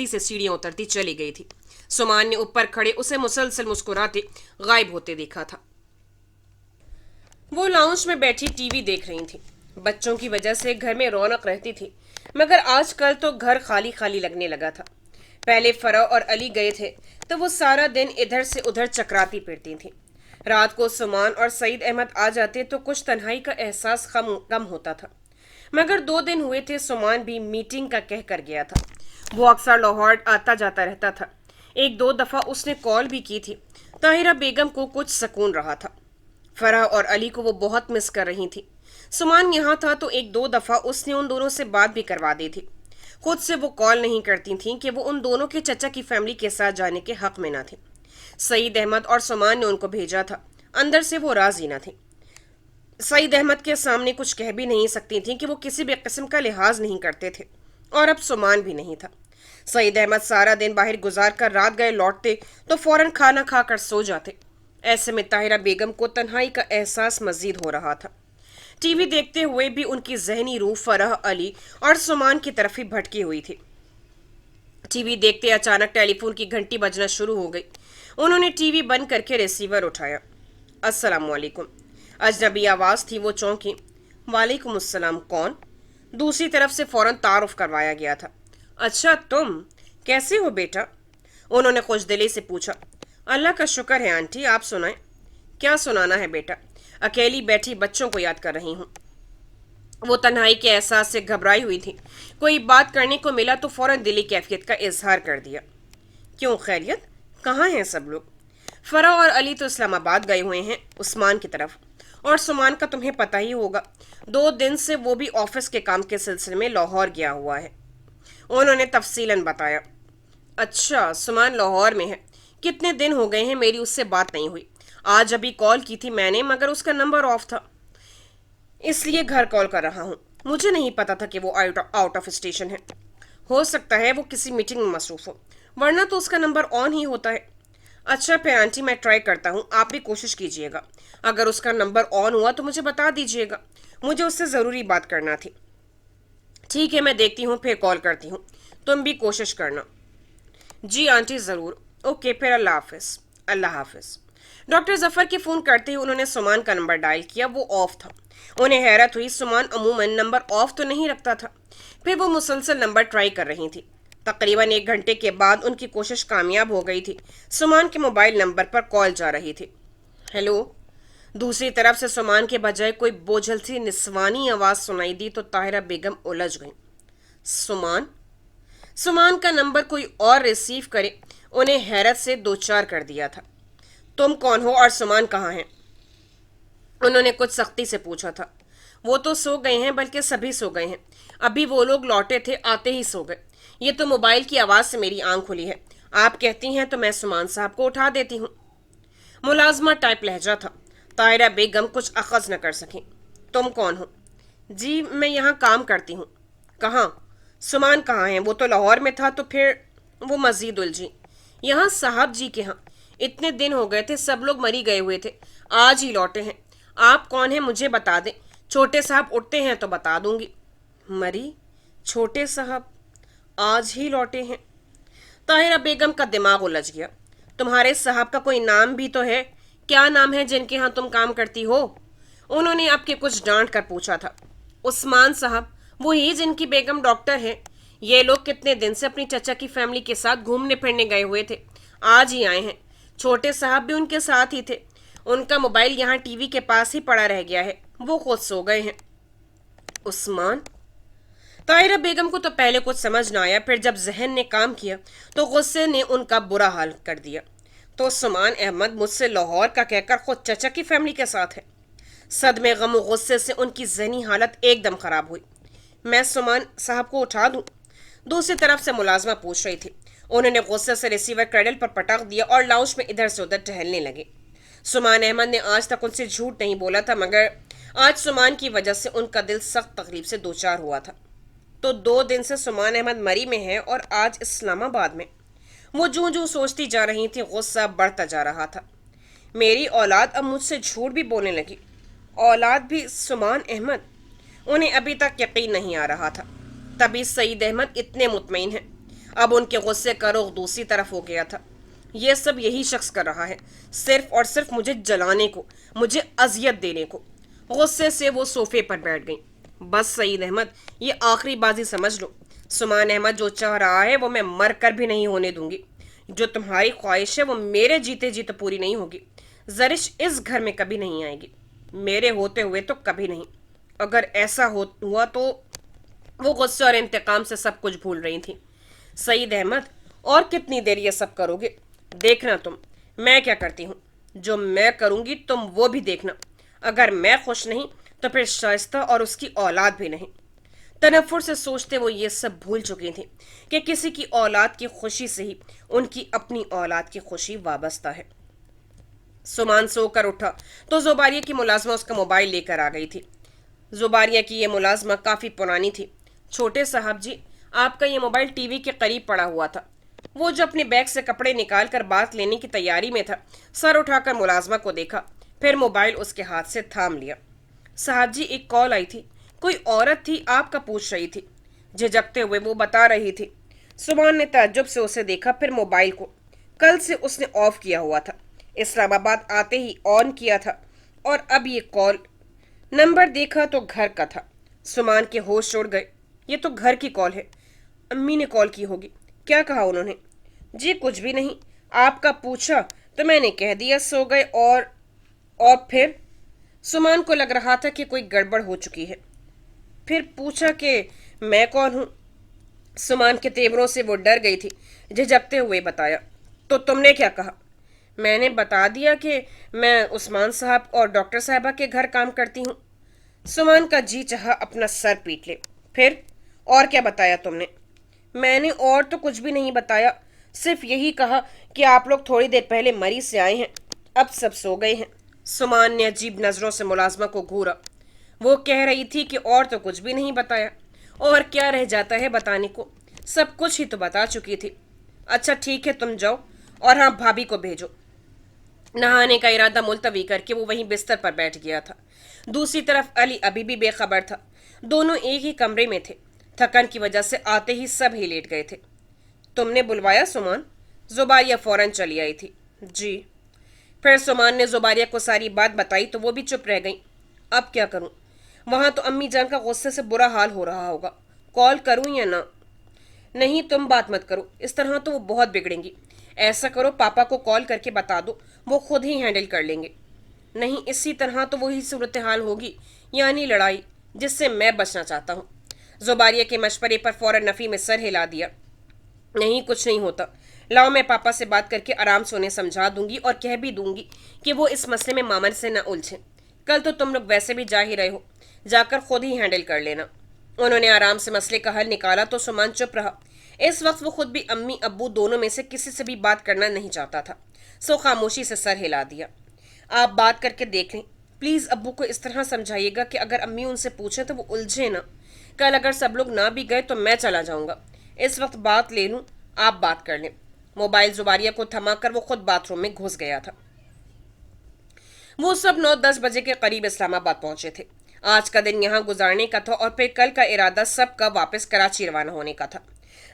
से सीढ़ियां उतरती चली गई थी। सुमान ने ऊपर खड़े उसे मुसलसल मुस्कुराते गायब होते देखा था। वो लाउंज में बैठी टीवी देख रही थी। बच्चों की वजह से घर में रौनक रहती थी, मगर आजकल तो घर खाली खाली लगने लगा था। पहले फरा और अली गए थे तो वो सारा दिन इधर से उधर चकराती फिरती थी। रात को सुमान और सईद अहमद आ जाते तो कुछ तन्हाई का एहसास कम होता था। मगर 2 दिन हुए थे सुमान भी मीटिंग का कह कर गया था। वो अक्सर लाहौर आता जाता रहता था। 1-2 दफा उसने कॉल भी की थी। ताहिरा बेगम को कुछ सुकून रहा था। फराह और अली को वो बहुत मिस कर रही थी। सुमान यहाँ था तो 1-2 दफा उसने उन दोनों से बात भी करवा दी थी। खुद से वो कॉल नहीं करती थी कि वो उन दोनों के चचा की फैमिली के साथ जाने के हक में ना थी। सईद अहमद और सुमान ने उनको भेजा था। अंदर से वो राजी ना थी। सईद अहमद के सामने कुछ कह भी नहीं सकती थी कि वो किसी भी किस्म का लिहाज नहीं करते थे, और अब सुमान भी नहीं था। सईद अहमद सारा दिन बाहर गुजार कर रात गए लौटते तो फौरन खाना खाकर सो जाते। ऐसे में ताहिरा बेगम को तन्हाई का एहसास मजीद हो रहा था। टीवी देखते हुए भी उनकी जहनी रूह फराह, अली और सुमान की तरफ ही भटकी हुई थी। टीवी देखते अचानक टेलीफोन की घंटी बजना शुरू हो गई। उन्होंने टीवी बंद करके रिसीवर उठाया। अस्सलाम वालेकुम। अजनबी आवाज़ थी, वो चौंकी। वालेकुम अस्सलाम, कौन? दूसरी तरफ से फौरन तारुफ करवाया गया था। अच्छा तुम कैसे हो बेटा? उन्होंने खुशदिली से पूछा। अल्लाह का शुक्र है आंटी, आप सुनाएं। क्या सुनाना है बेटा? अकेली बैठी बच्चों को याद कर रही हूँ। वो तन्हाई के एहसास से घबराई हुई थी। कोई बात करने को मिला तो फौरन दिली कैफियत का इजहार कर दिया। क्यों, खैरियत? कहाँ हैं सब लोग? फरा और अली तो इस्लामाबाद गए हुए हैं उस्मान की तरफ, और सुमान का तुम्हें पता ही होगा, 2 दिन से वो भी ऑफिस के काम के सिलसिले में लाहौर गया हुआ है। उन्होंने तफसीलन बताया। अच्छा, सुमान लाहौर में है। कितने दिन हो गए हैं मेरी उससे बात नहीं हुई। आज अभी कॉल की थी मैंने, मगर उसका नंबर ऑफ था, इसलिए घर कॉल कर रहा हूँ। मुझे नहीं पता था कि वो आउट ऑफ स्टेशन है। हो सकता है वो किसी मीटिंग में मसरूफ हो, वरना तो उसका नंबर ऑन ही होता है। अच्छा फिर आंटी, मैं ट्राई करता हूँ, आप भी कोशिश कीजिएगा। अगर उसका नंबर ऑन हुआ तो मुझे बता दीजिएगा, मुझे उससे ज़रूरी बात करना थी। ठीक है, मैं देखती हूँ, फिर कॉल करती हूँ। तुम भी कोशिश करना। जी आंटी, ज़रूर। ओके, फिर अल्लाह हाफिज़। अल्लाह हाफिज़। डॉक्टर जफ़र के फ़ोन करते ही उन्होंने सुमान का नंबर डायल किया। वो ऑफ था। उन्हें हैरत हुई, सुमान अमूमन नंबर ऑफ तो नहीं रखता था। फिर वो मुसलसल नंबर ट्राई कर रही थी। तकरीबन 1 घंटे के बाद उनकी कोशिश कामयाब हो गई थी। सुमान के मोबाइल नंबर पर कॉल जा रही थी। हेलो। दूसरी तरफ से सुमान के बजाय कोई बोझल सी निस्वानी आवाज़ सुनाई दी तो ताहिरा बेगम उलझ गई। सुमान? सुमान का नंबर कोई और रिसीव करे उन्हें हैरत से 2-4 कर दिया था। तुम कौन हो और सुमान कहाँ हैं? उन्होंने कुछ सख्ती से पूछा था। वो तो सो गए हैं, बल्कि सभी सो गए हैं। अभी वो लोग लौटे थे, आते ही सो गए। ये तो मोबाइल की आवाज़ से मेरी आंख खुली है। आप कहती हैं तो मैं सुमान साहब को उठा देती हूँ। मुलाजमा टाइप लहजा था। ताहिरा बेगम कुछ अखज़ न कर सकी। तुम कौन हो? जी मैं यहाँ काम करती हूँ। कहाँ? सुमान कहाँ हैं? वो तो लाहौर में था। तो फिर? वो मज़ीद उलझी। यहाँ साहब जी के यहाँ। इतने दिन हो गए थे, सब लोग मरी गए हुए थे, आज ही लौटे हैं। आप कौन हैं मुझे बता दें। छोटे साहब उठते हैं तो बता दूंगी। मरी? छोटे साहब आज ही लौटे हैं? ताहिरा बेगम का दिमाग उलझ गया। तुम्हारे साहब का कोई नाम भी तो है। क्या नाम है जिनके यहाँ तुम काम करती हो? उन्होंने आपके कुछ डांट कर पूछा था। उस्मान साहब, वही जिनकी बेगम डॉक्टर है। ये लोग कितने दिन से अपनी चचा की फैमिली के साथ घूमने फिरने गए हुए थे, आज ही आए हैं। छोटे साहब भी उनके साथ ही थे। उनका मोबाइल यहाँ टीवी के पास ही पड़ा रह गया है, वो खुद सो गए हैं। उस्मान। ताहिरा बेगम को तो पहले कुछ समझ ना आया, फिर जब जहन ने काम किया तो गुस्से ने उनका बुरा हाल कर दिया। तो उस्मान अहमद मुझसे लाहौर का कहकर खुद चचा की फैमिली के साथ है। सदमे गम और गुस्से से उनकी जहनी हालत एकदम खराब हुई। मैं सुमान साहब को उठा दूं? दूसरी तरफ से मुलाजमा पूछ रही थी। उन्होंने गुस्से से रिसीवर क्रैडल पर पटक दिया और लाउंज में इधर से उधर टहलने लगे। सुमान अहमद ने आज तक उनसे झूठ नहीं बोला था, मगर आज सुमान की वजह से उनका दिल सख्त तकलीफ से दो चार हुआ था। तो 2 दिन से सुमान अहमद मरी में है और आज इस्लामाबाद में। वो जूं जूं सोचती जा रही थी, गुस्सा बढ़ता जा रहा था। मेरी औलाद अब मुझसे झूठ भी बोलने लगी। औलाद भी सुमान अहमद? उन्हें अभी तक यकीन नहीं आ रहा था। तभी सईद अहमद इतने मुतमईन हैं। अब उनके गुस्से का रुख दूसरी तरफ हो गया था। यह सब यही शख्स कर रहा है, सिर्फ और सिर्फ मुझे जलाने को, मुझे अजियत देने को। गुस्से से वो सोफे पर बैठ गई। बस सईद अहमद, ये आखिरी बाजी समझ लो। सुमान अहमद जो चाह रहा है वो मैं मर कर भी नहीं होने दूंगी। जो तुम्हारी ख्वाहिश है वो मेरे जीते जी तो पूरी नहीं होगी। जरिश इस घर में कभी नहीं आएगी, मेरे होते हुए तो कभी नहीं। अगर ऐसा हुआ तो वो गुस्से और इंतकाम से सब कुछ भूल रही थी। सईद अहमद, और कितनी देर ये सब करोगे? देखना तुम मैं क्या करती हूँ। जो मैं करूँगी तुम वो भी देखना। अगर मैं खुश नहीं तो फिर शाइस्ता और उसकी औलाद भी नहीं। तनफ्फुर से सोचते वो ये सब भूल चुकी थी कि किसी की औलाद की खुशी से ही उनकी अपनी औलाद की खुशी वाबस्ता है। सुमान सोकर उठा तो जुबारिया की मुलाजमा उसका मोबाइल लेकर आ गई थी। जुबारिया की ये मुलाजमा काफ़ी पुरानी थी। छोटे साहब जी, आपका ये मोबाइल टीवी के करीब पड़ा हुआ था। वो जो अपने बैग से कपड़े निकाल कर बात लेने की तैयारी में था, सर उठाकर मुलाजमा को देखा, फिर मोबाइल उसके हाथ से थाम लिया। साहब जी, एक कॉल आई थी, कोई औरत थी, आपका पूछ रही थी। झिझकते हुए वो बता रही थी। सुमान ने ताज्जुब से उसे देखा, फिर मोबाइल को कल से उसने ऑफ किया हुआ था, इस्लामाबाद आते ही ऑन किया था, और अब ये कॉल। नंबर देखा तो घर का था। सुमान के होश उड़ गए। ये तो घर की कॉल है। अम्मी ने कॉल की होगी। क्या कहा उन्होंने? जी कुछ भी नहीं, आपका पूछा तो मैंने कह दिया सो गए। और फिर सुमान को लग रहा था कि कोई गड़बड़ हो चुकी है। फिर पूछा कि मैं कौन हूँ। सुमान के तेवरों से वो डर गई थी। झिझकते हुए बताया। तो तुमने क्या कहा? मैंने बता दिया कि मैं उस्मान साहब और डॉक्टर साहबा के घर काम करती हूँ। सुमान का जी चाहा अपना सर पीट ले। फिर और क्या बताया तुमने? मैंने और तो कुछ भी नहीं बताया, सिर्फ यही कहा कि आप लोग थोड़ी देर पहले मरीज से आए हैं, अब सब सो गए हैं। सुमान ने अजीब नज़रों से मुलाजमा को घूरा। वो कह रही थी कि और तो कुछ भी नहीं बताया। और क्या रह जाता है बताने को, सब कुछ ही तो बता चुकी थी। अच्छा ठीक है, तुम जाओ, और हाँ, भाभी को भेजो। नहाने का इरादा मुलतवी करके वो वहीं बिस्तर पर बैठ गया था। दूसरी तरफ अली अभी भी बेखबर था। दोनों एक ही कमरे में थे। थकन की वजह से आते ही सब ही लेट गए थे। तुमने बुलवाया सुमान? जुबारिया फौरन चली आई थी। जी। फिर सुमान ने जुबारिया को सारी बात बताई तो वो भी चुप रह गई। अब क्या करूं? वहां तो अम्मी जान का गुस्से से बुरा हाल हो रहा होगा। कॉल करूं या ना? नहीं, तुम बात मत करो, इस तरह तो वो बहुत बिगड़ेंगी। ऐसा करो, पापा को कॉल करके बता दो, वो खुद ही हैंडल कर लेंगे। नहीं, इसी तरह तो वही सूरत हाल होगी, यानी लड़ाई, जिससे मैं बचना चाहता हूँ। जुबारिया के मशवरे पर फौरन नफ़ी में सर हिला दिया। नहीं, कुछ नहीं होता। लाओ, मैं पापा से बात करके आराम से उन्हें समझा दूंगी और कह भी दूंगी कि वो इस मसले में मामन से न उलझें। कल तो तुम लोग वैसे भी जा ही रहे हो, जाकर खुद ही हैंडल कर लेना। उन्होंने आराम से मसले का हल निकाला तो सुमान चुप रहा। इस वक्त वो खुद भी अम्मी अब्बू दोनों में से किसी से भी बात करना नहीं चाहता था, सो खामोशी से सर हिला दिया। आप बात करके देख लें, प्लीज़ अब्बू को इस तरह समझाइएगा कि अगर अम्मी उनसे पूछे तो वो उलझे ना। कल अगर सब लोग ना भी गए तो मैं चला जाऊंगा। इस वक्त बात ले लूँ, आप बात कर लें। मोबाइल जुबारिया को थमा कर वो खुद बाथरूम में घुस गया था। वो सब 9-10 बजे के करीब इस्लामाबाद पहुंचे थे। आज का दिन यहाँ गुजारने का था और फिर कल का इरादा सबका वापस कराची रवाना होने का था।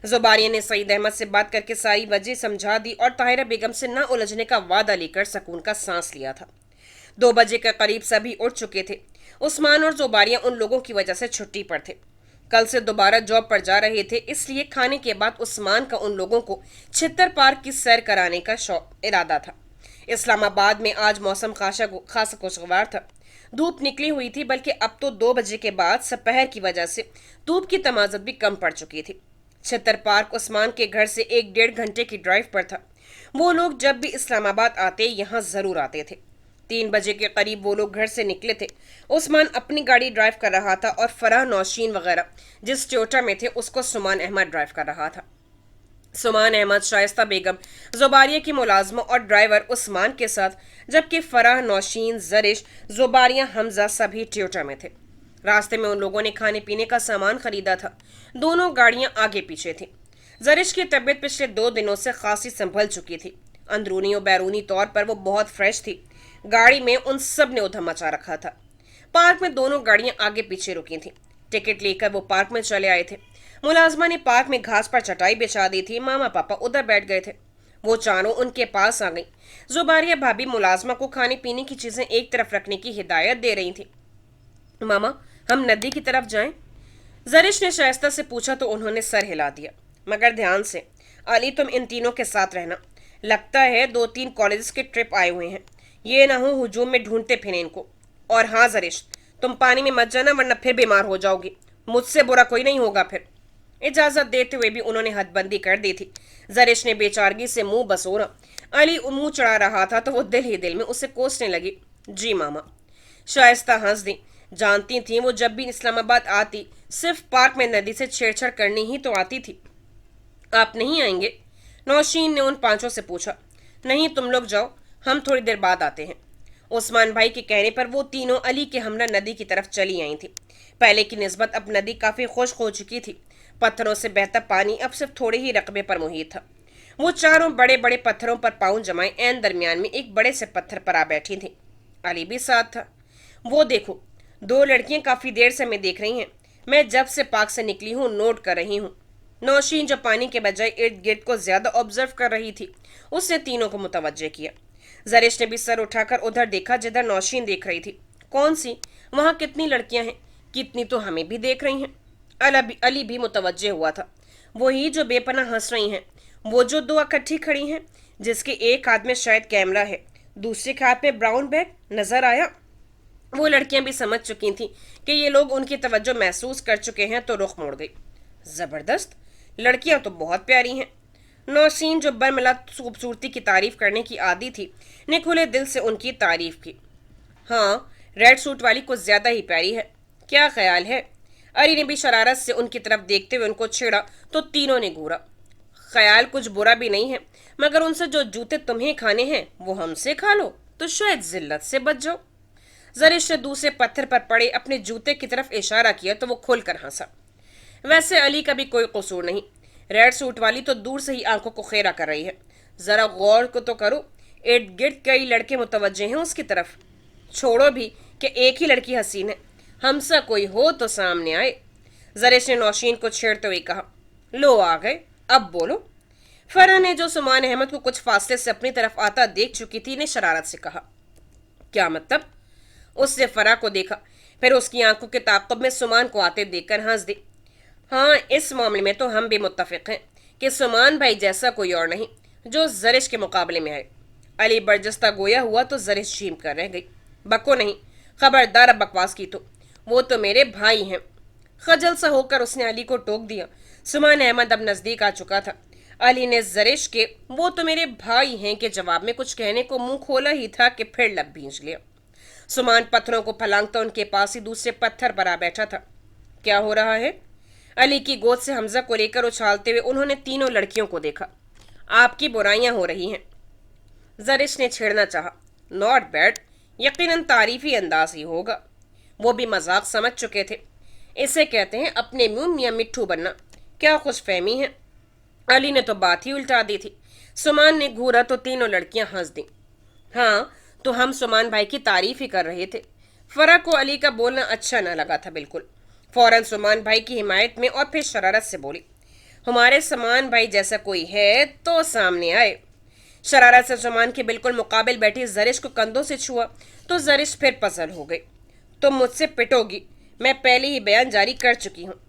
जुबारिया ने सईद अहमद से बात करके सारी वजह समझा दी और ताहिरा बेगम से न उलझने का वादा लेकर सुकून का सांस लिया था। 2 बजे के करीब सभी उठ चुके थे। उस्मान और जुबारिया उन लोगों की वजह से छुट्टी पर थे। कल से दोबारा जॉब पर जा रहे थे, इसलिए खाने के बाद उस्मान का उन लोगों को छित्तर पार्क की सैर कराने का इरादा था। इस्लामाबाद में आज मौसम खासा खुशगवार था। धूप निकली हुई थी, बल्कि अब तो 2 बजे के बाद दोपहर की वजह से धूप की तमाजत भी कम पड़ चुकी थी। छित्तर पार्क उस्मान के घर से 1-1.5 घंटे की ड्राइव पर था। वो लोग जब भी इस्लामाबाद आते यहाँ जरूर आते थे। 3 बजे के करीब वो लोग घर से निकले थे। उस्मान अपनी गाड़ी ड्राइव कर रहा था और फराह, नौशीन वगैरह जिस टोयोटा में थे उसको सुमान अहमद ड्राइव कर रहा था। सुमान अहमद, शाइस्ता बेगम, जुबारिया की मुलाजमा और ड्राइवर उस्मान के साथ, जबकि फराह, नौशीन, जरिश, जुबारिया, हमजा सभी टोयोटा में थे। रास्ते में उन लोगों ने खाने पीने का सामान खरीदा था। दोनों गाड़ियां आगे पीछे थी। जरिश की तबीयत पिछले 2 दिनों से खासी संभल चुकी थी। अंदरूनी और बैरूनी तौर पर वो बहुत फ्रेश थी। गाड़ी में उन सब ने उधम मचा रखा था। पार्क में दोनों गाड़ियां आगे पीछे रुकी थी। टिकट लेकर वो पार्क में चले आए थे। मुलाजमा ने पार्क में घास पर चटाई बिछा दी थी। मामा पापा उधर बैठ गए थे। वो चारों उनके पास आ गई। जुबारिया भाभी मुलाजमा को खाने पीने की चीजें एक तरफ रखने की हिदायत दे रही थी। मामा, हम नदी की तरफ जाएं? जरिश ने शाइस्ता से पूछा तो उन्होंने सर हिला दिया। मगर ध्यान से, अली, तुम इन तीनों के साथ रहना। लगता है 2-3 कॉलेज के ट्रिप आए हुए हैं। ये ना हो हुजूम में ढूंढते फिरें इनको। और हाँ जरिश, तुम पानी में मत जाना, वरना फिर बीमार हो जाओगी। मुझसे बुरा कोई नहीं होगा फिर। इजाजत देते हुए भी उन्होंने हदबंदी कर दी थी। जरिश ने बेचारगी से मुंह बसोरा। अली मुंह चढ़ा रहा था तो वो दिल ही दिल में उसे कोसने लगी। जी मामा। शाइस्ता हंस दी। जानती थी वो जब भी इस्लामाबाद आती सिर्फ पार्क में नदी से छेड़छाड़ करनी ही तो आती थी। आप नहीं आएंगे? नौशीन ने उन 5 से पूछा। नहीं, तुम लोग जाओ, हम थोड़ी देर बाद आते हैं। उस्मान भाई के कहने पर वो तीनों अली के हमरा नदी की तरफ चली आई थी। पहले की निस्बत अब नदी काफी खुश्क हो चुकी थी। पत्थरों से बहता पानी अब सिर्फ थोड़े ही रकबे पर मुहित था। वो चारों बड़े बड़े पत्थरों पर पाँव जमाए ऐन दरमियान में एक बड़े से पत्थर पर आ बैठी थी। अली भी साथ था। वो देखो, 2 लड़कियां काफी देर से हमें देख रही हैं। मैं जब से पार्क से निकली हूँ नोट कर रही हूँ। नौशीन, जो पानी के बजाय इर्द गिर्द को ज्यादा ऑब्जर्व कर रही थी, उसने तीनों को मुतवज्जे किया। जरिश ने भी सर उठाकर उधर देखा जिधर नौशीन देख रही थी। कौन सी? वहां कितनी लड़कियां हैं? कितनी तो हमें भी देख रही हैं। अली भी मुतवज्जे हुआ था। वही जो बेपनाह हंस रही हैं, वो जो 2 इकट्ठी खड़ी हैं, जिसके एक हाथ में शायद कैमरा है, दूसरे के हाथ में ब्राउन बैग। नजर आया? वो लड़कियां भी समझ चुकी थीं कि ये लोग उनकी तवज्जो महसूस कर चुके हैं, तो रुख मोड़ गई। जबरदस्त, लड़कियां तो बहुत प्यारी हैं। नौशीन, जो बरमला खूबसूरती की तारीफ करने की आदी थी, ने खुले दिल से उनकी तारीफ की। हाँ, रेड सूट वाली कुछ ज्यादा ही प्यारी है। क्या ख्याल है? अली ने भी शरारत से उनकी तरफ देखते हुए उनको छेड़ा तो तीनों ने घूरा। ख्याल कुछ बुरा भी नहीं है, मगर उनसे जो जूते तुम्हें खाने हैं वो हमसे खा लो तो शायद जिल्लत से बच जाओ। जरिश ने दूसरे पत्थर पर पड़े अपने जूते की तरफ इशारा किया तो वो खुलकर हंसा। वैसे अली का भी कोई कसूर नहीं। रेड सूट वाली तो दूर से ही आंखों को खेरा कर रही है। जरा गौर को तो करो, इर्द गिर्द कई लड़के मुतवज्जे हैं उसकी तरफ। छोड़ो भी कि एक ही लड़की हसीन है, हमसा कोई हो तो सामने आए। जरिश ने नौशीन को छेड़ते हुए कहा। लो आ गए, अब बोलो। फरा ने, जो सुमान अहमद को कुछ फासले से अपनी तरफ आता देख चुकी थी, ने शरारत से कहा। क्या मतलब? उसने फरा को देखा, फिर उसकी आंखों के ताक़ुब में सुमान को आते देखकर हंस दी। हाँ, इस मामले में तो हम भी मुत्तफिक हैं कि सुमान भाई जैसा कोई और नहीं जो जरिश के मुकाबले में आए। अली बर्जस्ता गोया हुआ तो जरिश झीम कर रह गई। बको नहीं, खबरदार अब बकवास की तो। वो तो मेरे भाई हैं। खजल सा होकर उसने अली को टोक दिया। सुमान अहमद अब नजदीक आ चुका था। अली ने जरिश के वो तो मेरे भाई हैं के जवाब में कुछ कहने को मुंह खोला ही था कि फिर लब भींच लिया। सुमान पत्थरों को फलांगता उनके पास ही दूसरे पत्थर पर आ बैठा था। क्या हो रहा है? अली की गोद से हमजा को लेकर उछालते हुए उन्होंने तीनों लड़कियों को देखा। आपकी बुराइयां हो रही हैं, जरिश ने छेड़ना चाहा। नॉट बैड, यकीनन तारीफी अंदाज ही होगा। वो भी मजाक समझ चुके थे। इसे कहते हैं अपने मुंह मियाँ मिट्ठू बनना। क्या खुशफहमी है। अली ने तो बात ही उल्टा दी थी। सुमान ने घूरा तो तीनों लड़कियां हंस दी। हाँ, तो हम सुमान भाई की तारीफ ही कर रहे थे। फरा को अली का बोलना अच्छा न लगा था बिल्कुल। फौरन सुमान भाई की हिमायत में और फिर शरारत से बोली। हमारे सुमान भाई जैसा कोई है तो सामने आए। शरारत से सुमान के बिल्कुल मुकाबिल बैठी जरिश को कंधों से छुआ तो जरिश फिर पजल हो गई। तुम मुझसे पिटोगी, मैं पहले ही बयान जारी कर चुकी हूँ।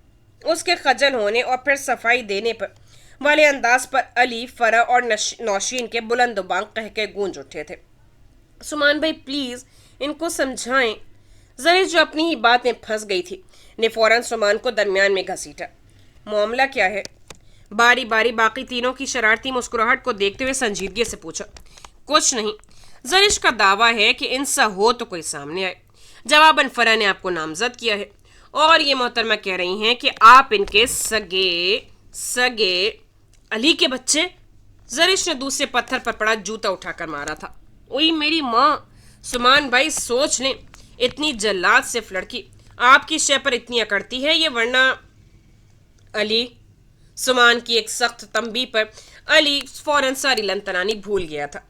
उसके खजल होने और फिर सफाई देने पर वाले अंदाज पर अली, फरा और नौशीन के बुलंद बांग कह के गूंज उठे थे। सुमान भाई प्लीज इनको समझाएं। जरीफ जो अपनी ही बात में फंस गई थी ने फौरन सुमान को दरमियान में घसीटा। मामला क्या है? बारी बारी बाकी तीनों की शरारती मुस्कुराहट को देखते हुए संजीदगी से पूछा। कुछ नहीं, जरिश का दावा है कि इनसा हो तो कोई सामने आए। जवाबन फरा ने आपको नामजद किया है और ये मोहतरमा कह रही हैं कि आप इनके सगे सगे अली के बच्चे। जरिश ने दूसरे पत्थर पर पड़ा जूता उठाकर मारा था। ओई मेरी माँ! सुमान भाई सोच लें, इतनी जल्लाद सिर्फ लड़की आपकी शय पर इतनी अकड़ती है ये, वरना अली। सुमान की एक सख्त तंबी पर अली फौरन सारी लंतनानी भूल गया था।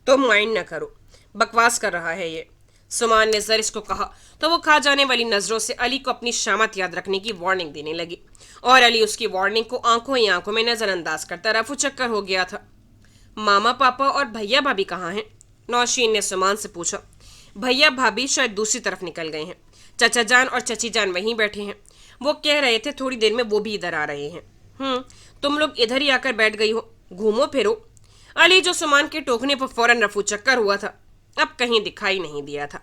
तो माइंड न करो, बकवास कर रहा है ये, सुमान ने जरिश को कहा तो वो खा जाने वाली नजरों से अली को अपनी शामत याद रखने की वार्निंग देने लगी और अली उसकी वार्निंग को आंखों ही आंखों में नजरअंदाज करता रफू चक्कर हो गया था। मामा पापा और भैया भाभी कहाँ हैं? नौशीन ने सुमान से पूछा। भैया भाभी शायद दूसरी तरफ निकल गए हैं, चचा जान और चची जान वहीं बैठे हैं। वो कह रहे थे थोड़ी देर में वो भी इधर आ रहे हैं। तुम लोग इधर ही आकर बैठ गई हो, घूमो फिरो। अली जो सुमान के टोकने पर फौरन रफू चक्कर हुआ था अब कहीं दिखाई नहीं दिया था।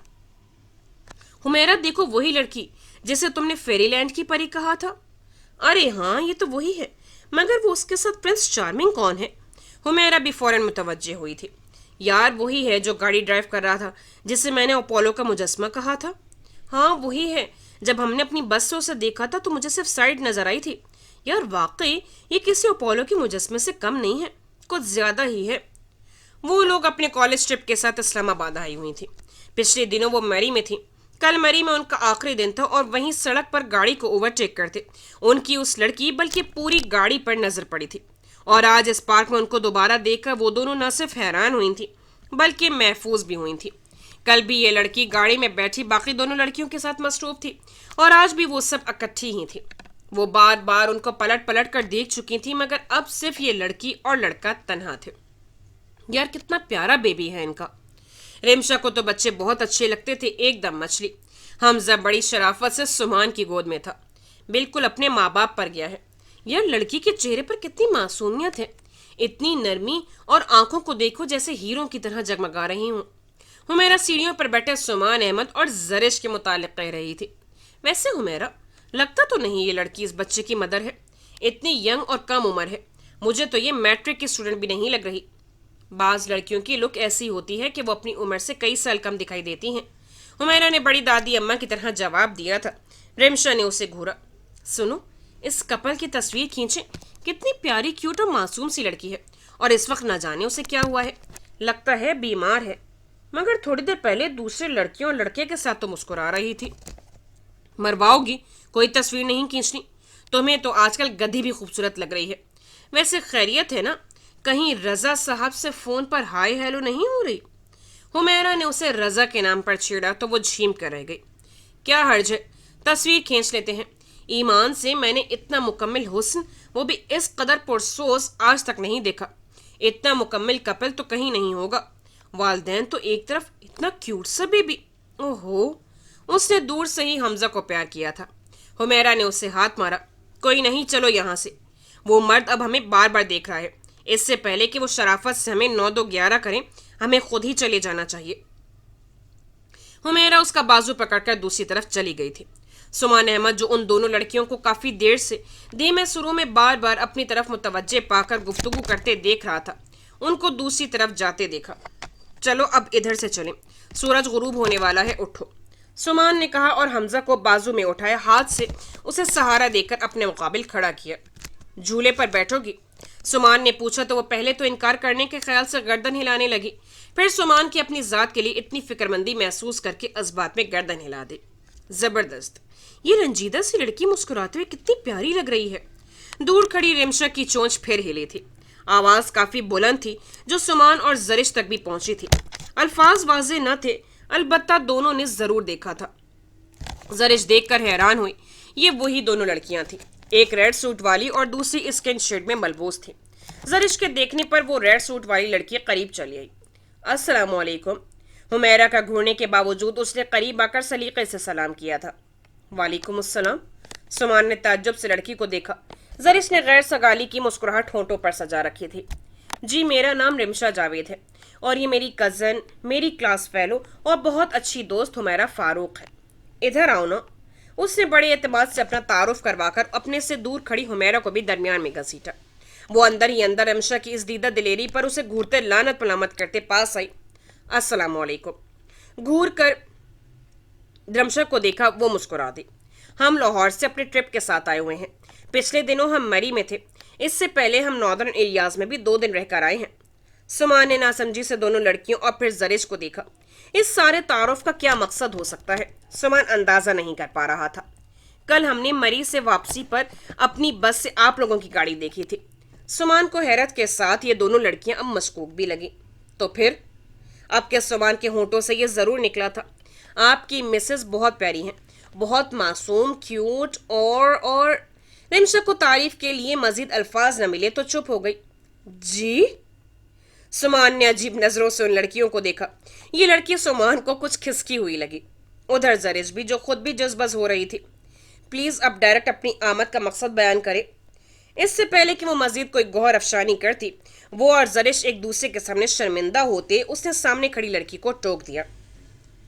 हुमैरा देखो, वही लड़की जिसे तुमने फेरीलैंड की परी कहा था। अरे हाँ, ये तो वही है, मगर वो उसके साथ प्रिंस चार्मिंग कौन है? हुमैरा भी फौरन मुतवज्जे हुई थी। यार वही है जो गाड़ी ड्राइव कर रहा था, जिसे मैंने अपोलो का मुजस्मा कहा था। हाँ वही है, जब हमने अपनी बस से उसे देखा था तो मुझे सिर्फ साइड नजर आई थी। यार वाकई ये किसी अपोलो के मुजस्मे से कम नहीं है, कुछ ज्यादा ही है। वो लोग अपने कॉलेज ट्रिप के साथ इस्लामाबाद आई हुई थी। पिछले दिनों वो मरी में थी। कल मरी में उनका आखिरी दिन था और वहीं सड़क पर गाड़ी को ओवरटेक करते उनकी उस लड़की बल्कि पूरी गाड़ी पर नजर पड़ी थी। और आज इस पार्क में उनको दोबारा देखकर वो दोनों न सिर्फ हैरान हुई थी बल्कि महफूज भी हुई थी। कल भी ये लड़की गाड़ी में बैठी बाकी दोनों लड़कियों के साथ मसरूफ थी और आज भी वो सब इकट्ठी ही थी। वो बार बार उनको पलट पलट कर देख चुकी थी मगर अब सिर्फ ये लड़की और लड़का तन्हा थे। यार कितना प्यारा बेबी है इनका। रिमशा को तो बच्चे बहुत अच्छे लगते थे, एकदम मछली। हमजा बड़ी शराफत से सुमान की गोद में था, बिल्कुल अपने माँ बाप पर गया है। यार लड़की के चेहरे पर कितनी मासूमियत है, इतनी नरमी, और आंखों को देखो जैसे हीरों की तरह जगमगा रही हूँ। हुमैरा सीढ़ियों पर बैठे सुमान अहमद और जरिश के मुतालिक कह रही थी। वैसे हुमैरा, लगता तो नहीं ये लड़की इस बच्चे की मदर है, इतनी यंग और कम उम्र है। मुझे तो ये मैट्रिक की स्टूडेंट भी नहीं लग रही। बाज लड़कियों की लुक ऐसी होती है कि वो अपनी उम्र से कई साल कम दिखाई देती हैं। हुमैरा ने बड़ी दादी अम्मा की तरह जवाब दिया था। रिमशा ने उसे घूरा। सुनो, इस कपल की तस्वीर खींचे, कितनी प्यारी क्यूट और मासूम सी लड़की है, और इस वक्त न जाने उसे क्या हुआ है, लगता है बीमार है। मगर थोड़ी देर पहले दूसरे लड़कियों और लड़के के साथ तो मुस्कुरा रही थी। मरवाओगी, कोई तस्वीर नहीं खींचनी। तुम्हें तो आजकल गधी भी खूबसूरत लग रही है। वैसे खैरियत है ना? कहीं रजा साहब से फोन पर हाय हेलो नहीं हो रही? हुमैरा ने उसे रजा के नाम पर छेड़ा तो वो झीम कर रह गई। क्या हर्ज है, तस्वीर खींच लेते हैं। ईमान से मैंने इतना मुकम्मल हुस्न, वो भी इस कदर पुरसोस, आज तक नहीं देखा। इतना मुकम्मल कपल तो कहीं नहीं होगा। वालदैन तो एक तरफ, इतना क्यूट सा बेबी। ओहो, उसने दूर से ही हमजा को प्यार किया था। हुमैरा ने उसे हाथ मारा। कोई नहीं, चलो यहाँ से। वो मर्द अब हमें बार बार देख रहा है। इससे पहले कि वो शराफत से हमें 9-2-11 करें, हमें खुद ही चले जाना चाहिए। हुमैरा उसका बाजू पकड़कर दूसरी तरफ चली गई थी। सुमान अहमद, जो उन दोनों लड़कियों को काफी देर से धीमे सुरों में बार बार अपनी तरफ मुतवज्जे पाकर गुफ्तगू करते देख रहा था, उनको दूसरी तरफ जाते देखा। चलो अब इधर से चलें, सूरज गुरूब होने वाला है, उठो, सुमान ने कहा और हमजा को बाजू में उठाया, हाथ से उसे सहारा देकर अपने मुकाबिल खड़ा किया। झूले पर बैठोगी? सुमान ने पूछा तो वो पहले तो इनकार करने के ख्याल से गर्दन हिलाने लगी, फिर सुमान की अपनी जात के लिए इतनी फिक्रमंदी महसूस करके इस बात में गर्दन हिला दी। जबरदस्त, ये रंजीदा सी लड़की मुस्कुराते हुए कितनी प्यारी लग रही है। दूर खड़ी रिमशा की चोंच फिर हिली थी। आवाज काफी बुलंद थी जो सुमान और जरिश तक भी पहुंची थी। अल्फाज वाजे न थे, अलबत्ता दोनों ने जरूर देखा था। जरिश देखकर हैरान हुई। ये वही दोनों लड़कियां थी, एक रेड सूट वाली और दूसरी स्किन शेड में मलबूस थी। जरिश के देखने पर वो रेड सूट वाली लड़की करीब चली आई। अस्सलाम वालेकुम। हुमैरा का घूरने के बावजूद उसने करीब आकर सलीके से सलाम किया था। वालेकुम अस्सलाम। सुमान ने ताज्जुब से लड़की को देखा। जरिश ने गैर सगाली की मुस्कुराहट होंठों पर सजा रखी थी। जी, मेरा नाम रिमशा जावेद है और ये मेरी कज़न, मेरी क्लास फेलो और बहुत अच्छी दोस्त हुमैरा फारूक है। इधर आओ ना। उसने बड़े एतमाद से अपना तारुफ करवाकर अपने से दूर खड़ी हुमैरा को भी दरमियान में घसीटा। वो अंदर ही अंदर रिमशा की इस दीदा दिलेरी पर उसे घूरते लानत मलामत करते पास आई। अस्सलाम वालेकुम। घूर कर रिमशा को देखा, वो मुस्कुरा दी। हम लाहौर से अपने ट्रिप के साथ आए हुए हैं। पिछले दिनों हम मरी में थे। इससे पहले हम नॉर्दर्न एरियाज में भी 2 दिन रहकर आए हैं। सुमान ने नासमझी से दोनों लड़कियों और फिर जरिश को देखा। इस सारे तारुफ का क्या मकसद हो सकता है, सुमान अंदाजा नहीं कर पा रहा था। कल हमने मरी से वापसी पर अपनी बस से आप लोगों की गाड़ी देखी थी। सुमान को हैरत के साथ ये दोनों लड़कियां अब मशकूक भी लगी। तो फिर अब के सुमान के होंठों से ये जरूर निकला था, आपकी मिसेस बहुत प्यारी हैं, बहुत मासूम, क्यूट और रिमशा को तारीफ के लिए मजीद अल्फाज न मिले तो चुप हो गई। जी? सुमान ने अजीब नजरों से उन लड़कियों को देखा। ये लड़की सुमान को कुछ खिसकी हुई लगी। उधर जरिश भी, जो खुद भी जज्बज हो रही थी। प्लीज अब डायरेक्ट अपनी आमद का मकसद बयान करे। इससे पहले कि वो मजीद कोई गौर अफशानी करती, वो और जरिश एक दूसरे के सामने शर्मिंदा होते, उसने सामने खड़ी लड़की को टोक दिया।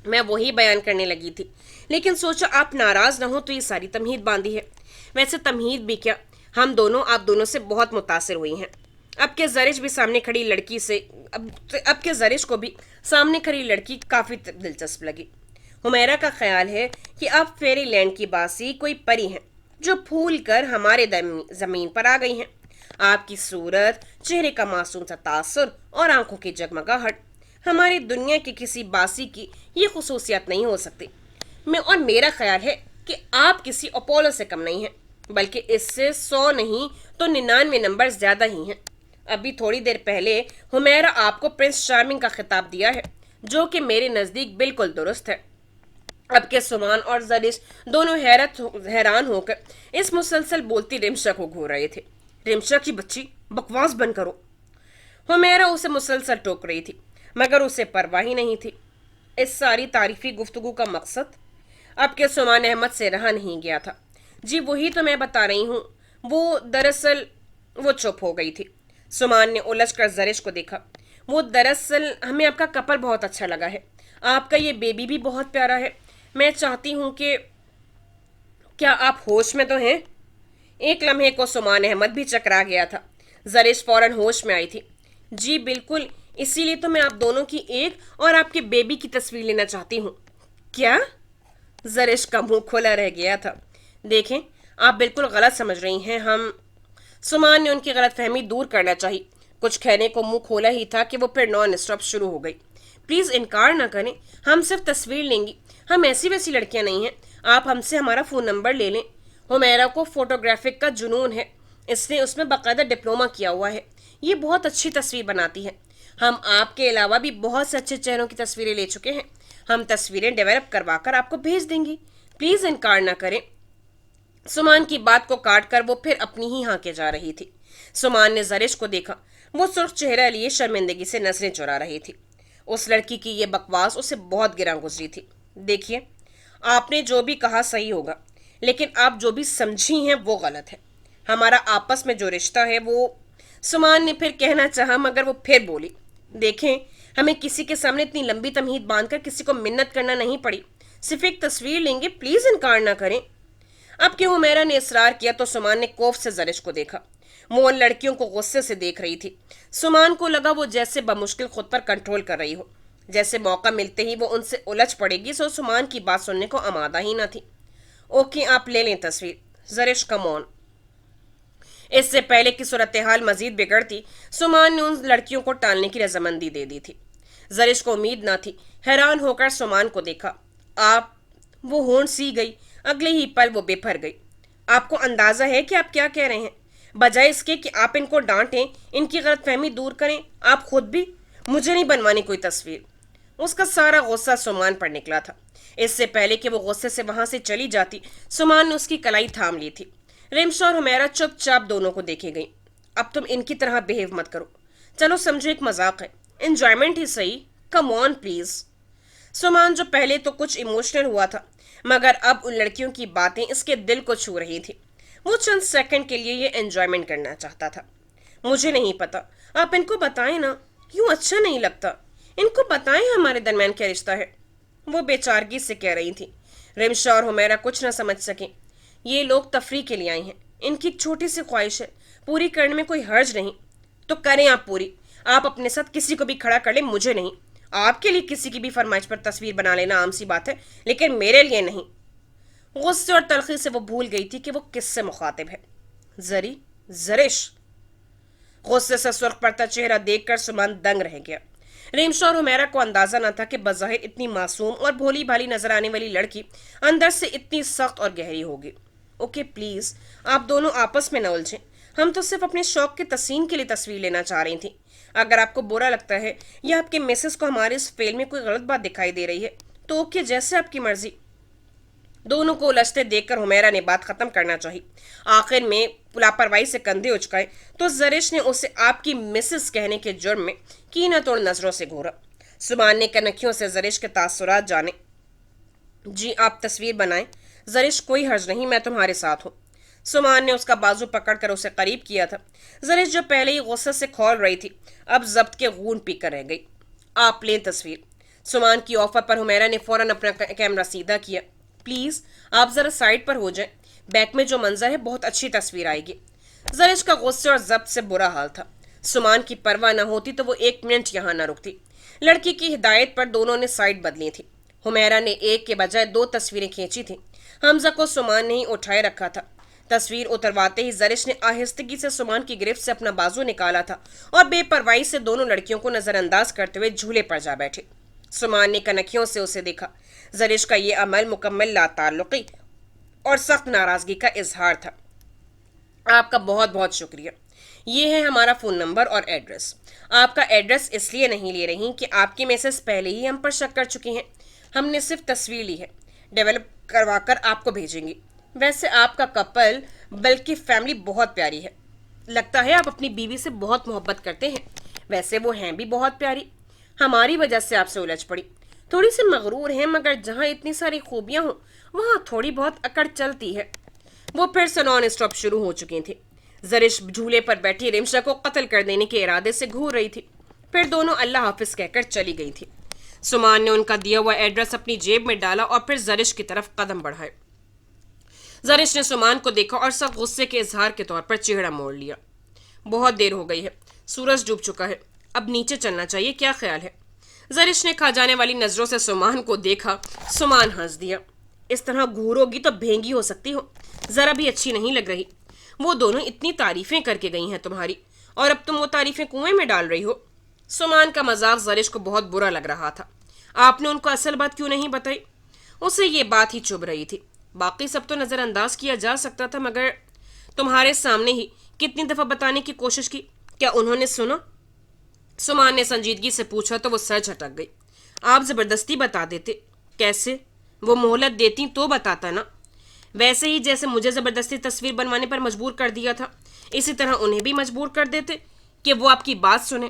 मैं वही बयान करने लगी थी, लेकिन सोचा आप नाराज न हो तो ये सारी तमहीद बांधी है। वैसे तमहीद भी क्या, हम दोनों आप दोनों से बहुत मुतासिर हुई हैं। अब के जरिश भी सामने खड़ी लड़की से अब के जरिश को भी सामने खड़ी लड़की काफी दिलचस्प लगी। हुमैरा का ख्याल है कि आप फेरी लैंड की बासी कोई परी हैं जो फूल कर हमारे जमीन पर आ गई हैं। आपकी सूरत, चेहरे का मासूम सा तासुर और आंखों की जगमगाहट हमारी दुनिया की किसी बासी की ये खुसूसियत नहीं हो सकती। और मेरा ख्याल है कि आप किसी अपोलो से कम नहीं हैं, बल्कि इससे 100 नहीं तो 99 नंबर ज्यादा ही हैं। अभी थोड़ी देर पहले हुमैरा आपको प्रिंस चार्मिंग का खिताब दिया है, जो कि मेरे नज़दीक बिल्कुल दुरुस्त है। अब के सुमान और जरिश दोनों हैरान होकर इस मुसलसल बोलती रिमशा को घूर रहे थे। रिमशा की बच्ची, बकवास बंद करो। हुमैरा उसे मुसलसल टोक रही थी, मगर उसे परवाह ही नहीं थी। इस सारी तारीफी गुफ्तगू का मकसद अब के सुमान अहमद से रहा नहीं गया था। जी वही तो मैं बता रही हूँ। वो चुप हो गई थी। सुमान ने उलझ कर जरिश को देखा। वो दरअसल हमें आपका कपल बहुत अच्छा लगा है। आपका ये बेबी भी बहुत प्यारा है। मैं चाहती हूँ कि क्या आप होश में तो हैं? एक लम्हे को सुमान अहमद भी चकरा गया था। जरिश फौरन होश में आई थी। जी बिल्कुल, इसीलिए तो मैं आप दोनों की एक और आपके बेबी की तस्वीर लेना चाहती हूँ। क्या? जरिश का मुंह खुला रह गया था। देखें, आप बिल्कुल गलत समझ रही हैं। सुमान ने उनकी गलतफहमी दूर करना चाहिए। कुछ कहने को मुंह खोला ही था कि वो फिर नॉन स्टॉप शुरू हो गई। प्लीज इनकार ना करें, हम सिर्फ तस्वीर लेंगी। हम ऐसी वैसी लड़कियां नहीं हैं। आप हमसे हमारा फोन नंबर ले लें। हुमैरा को फोटोग्राफिक का जुनून है। इसने उसमें बाकायदा डिप्लोमा किया हुआ है। ये बहुत अच्छी तस्वीर बनाती है। हम आपके अलावा भी बहुत से अच्छे चेहरों की तस्वीरें ले चुके हैं। हम तस्वीरें डेवलप करवा कर आपको भेज देंगी। प्लीज इनकार ना करें। सुमान की बात को काट कर वो फिर अपनी ही हाँके जा रही थी। सुमान ने जरिश को देखा। वो सुर्ख चेहरा लिए शर्मिंदगी से नजरें चुरा रही थी। उस लड़की की ये बकवास उसे बहुत गिरा गुजरी थी। देखिए, आपने जो भी कहा सही होगा, लेकिन आप जो भी समझी हैं वो गलत है। हमारा आपस में जो रिश्ता है वो, सुमान ने फिर कहना चाहा, मगर वो फिर बोली। देखें, हमें किसी के सामने इतनी लंबी तमहीद बांधकर किसी को मिन्नत करना नहीं पड़ी। सिर्फ एक तस्वीर लेंगे, प्लीज इनकार ना करें। अब कि हुमैरा ने इसरार किया तो सुमान ने कोफ से जरिश को देखा। वो उन लड़कियों को गुस्से से देख रही थी। सुमान को लगा वो जैसे बमुश्किल खुद पर कंट्रोल कर रही हो, जैसे मौका मिलते ही वो उनसे उलझ पड़ेगी। सो सुमान की बात सुनने को आमादा ही न थी। ओके, आप ले लें तस्वीर। जरिश कम ऑन। इससे पहले कि सूरत हाल मजीद बिगड़ती, सुमान ने उन लड़कियों को टालने की रजामंदी दे दी थी। जरिश को उम्मीद न थी। हैरान होकर सुमान को देखा। आप, वो होंठ सी गई। अगले ही पल वो बेफर गई। आपको अंदाजा है कि आप क्या कह रहे हैं? बजाय इसके कि आप इनको डांटें, इनकी गलतफहमी दूर करें, आप खुद भी, मुझे नहीं बनवानी कोई तस्वीर। उसका सारा गुस्सा सुमान पर निकला था। इससे पहले कि वो गुस्से से वहां से चली जाती, सुमान ने उसकी कलाई थाम ली थी। रिमशा और हुमैरा चुपचाप दोनों को देखे गई। अब तुम इनकी तरह बिहेव मत करो। चलो समझो एक मजाक है, एंजॉयमेंट ही सही। Come on please. सुमान, जो पहले तो कुछ इमोशनल हुआ था, مگر اب ان لڑکیوں کی باتیں اس کے دل کو چھو رہی تھی. وہ چند سیکنڈ کے لیے یہ انجوائمنٹ کرنا چاہتا تھا. مجھے نہیں پتا, آپ ان کو بتائیں نا, یوں اچھا نہیں لگتا. ان کو بتائیں ہمارے درمیان کیا رشتہ ہے, وہ بے چارگی سے کہہ رہی تھی. رمشا اور ہمیرا کچھ نہ سمجھ سکیں. یہ لوگ تفریح کے لیے آئے ہیں, ان کی ایک چھوٹی سی خواہش ہے, پوری کرنے میں کوئی حرج نہیں. تو کریں آپ پوری. آپ اپنے ساتھ کسی کو بھی کھڑا کر لیں, مجھے نہیں. آپ کے لیے کسی کی بھی فرمائش پر تصویر بنا لینا عام سی بات ہے, لیکن میرے لیے نہیں. غصے اور تلخی سے وہ بھول گئی تھی کہ وہ کس سے مخاطب ہے. زرش. غصے سے سرخ پڑتا چہرہ دیکھ کر سمان دنگ رہ گیا. ریمشا اور ہمیرا کو اندازہ نہ تھا کہ بظاہر اتنی معصوم اور بھولی بھالی نظر آنے والی لڑکی اندر سے اتنی سخت اور گہری ہوگی. اوکے پلیز, آپ دونوں آپس میں نہ الجھیں. ہم تو صرف اپنے شوق کے تسین کے لیے تصویر لینا چاہ رہی تھیں. اگر آپ کو برا لگتا ہے یا آپ کے مسز کو ہمارے اس فیل میں کوئی غلط بات دکھائی دے رہی ہے تو اوکے, جیسے آپ کی مرضی. دونوں کو الجھتے دیکھ کر ہمیرا نے بات ختم کرنا چاہی. آخر میں لاپرواہی سے کندھے اچکائے تو زرش نے اسے آپ کی مسز کہنے کے جرم میں کینہ توڑ نظروں سے گھورا. سمان نے کنکھیوں سے زرش کے تاثرات جانے. جی آپ تصویر بنائیں زرش, کوئی حرج نہیں, میں تمہارے ساتھ ہوں. سمان نے اس کا بازو پکڑ کر اسے قریب کیا تھا. زرش جو پہلے ہی غصے سے کھول رہی تھی اب ضبط کے غون پی کر رہ گئی. آپ لیں تصویر. سمان کی آفر پر ہمیرا نے فوراً اپنا کیمرہ سیدھا کیا. پلیز آپ ذرا سائڈ پر ہو جائیں, بیک میں جو منظر ہے بہت اچھی تصویر آئے گی. زرش کا غصے اور ضبط سے برا حال تھا. سمان کی پرواہ نہ ہوتی تو وہ 1 منٹ یہاں نہ رکتی. لڑکی کی ہدایت پر دونوں نے سائڈ بدلی تھی. ہمیرا نے ایک کے بجائے 2 تصویریں کھینچی تھیں. حمزہ کو سمان نے ہی اٹھائے رکھا تھا. تصویر اترواتے ہی زرش نے آہستگی سے سمان کی گرفت سے اپنا بازو نکالا تھا اور بے پرواہی سے دونوں لڑکیوں کو نظر انداز کرتے ہوئے جھولے پر جا بیٹھے. سمان نے کنکھیوں سے اسے دیکھا. زرش کا یہ عمل مکمل لا تعلقی اور سخت ناراضگی کا اظہار تھا. آپ کا بہت بہت شکریہ. یہ ہے ہمارا فون نمبر اور ایڈریس. آپ کا ایڈریس اس لیے نہیں لے رہی کہ آپ کی میسج پہلے ہی ہم پر شک کر چکی ہیں. ہم نے صرف تصویر لی ہے, ڈیولپ کروا کر آپ کو بھیجیں گی. ویسے آپ کا کپل بلکہ فیملی بہت پیاری ہے. لگتا ہے آپ اپنی بیوی سے بہت محبت کرتے ہیں. ویسے وہ ہیں بھی بہت پیاری. ہماری وجہ سے آپ سے الجھ پڑی. تھوڑی سی مغرور ہیں, مگر جہاں اتنی ساری خوبیاں ہوں وہاں تھوڑی بہت اکڑ چلتی ہے. وہ پھر سے نان اسٹاپ شروع ہو چکی تھی. زرش جھولے پر بیٹھی ریمشا کو قتل کر دینے کے ارادے سے گھور رہی تھی. پھر دونوں اللہ حافظ کہہ کر چلی گئی تھی. سمان نے ان کا دیا ہوا ایڈریس اپنی جیب میں ڈالا اور پھر زرش کی طرف قدم بڑھائے. زرش نے سمان کو دیکھا اور سخت غصے کے اظہار کے طور پر چہرہ موڑ لیا. بہت دیر ہو گئی ہے, سورج ڈوب چکا ہے, اب نیچے چلنا چاہیے, کیا خیال ہے؟ زرش نے کھا جانے والی نظروں سے سمان کو دیکھا. سمان ہنس دیا. اس طرح گھورو گی تو بھینگی ہو سکتی ہو, ذرا بھی اچھی نہیں لگ رہی. وہ دونوں اتنی تعریفیں کر کے گئی ہیں تمہاری, اور اب تم وہ تعریفیں کنویں میں ڈال رہی ہو. سمان کا مذاق زرش کو بہت برا لگ رہا تھا. آپ نے ان کو اصل بات کیوں نہیں بتائی؟ اسے یہ بات ہی چبھ رہی تھی. باقی سب تو نظر انداز کیا جا سکتا تھا, مگر تمہارے سامنے ہی کتنی دفعہ بتانے کی کوشش کی, کیا انہوں نے سنا؟ سمان نے سنجیدگی سے پوچھا تو وہ سر جھٹک گئی. آپ زبردستی بتا دیتے. کیسے؟ وہ مہلت دیتی تو بتاتا نا. ویسے ہی جیسے مجھے زبردستی تصویر بنوانے پر مجبور کر دیا تھا, اسی طرح انہیں بھی مجبور کر دیتے کہ وہ آپ کی بات سنیں.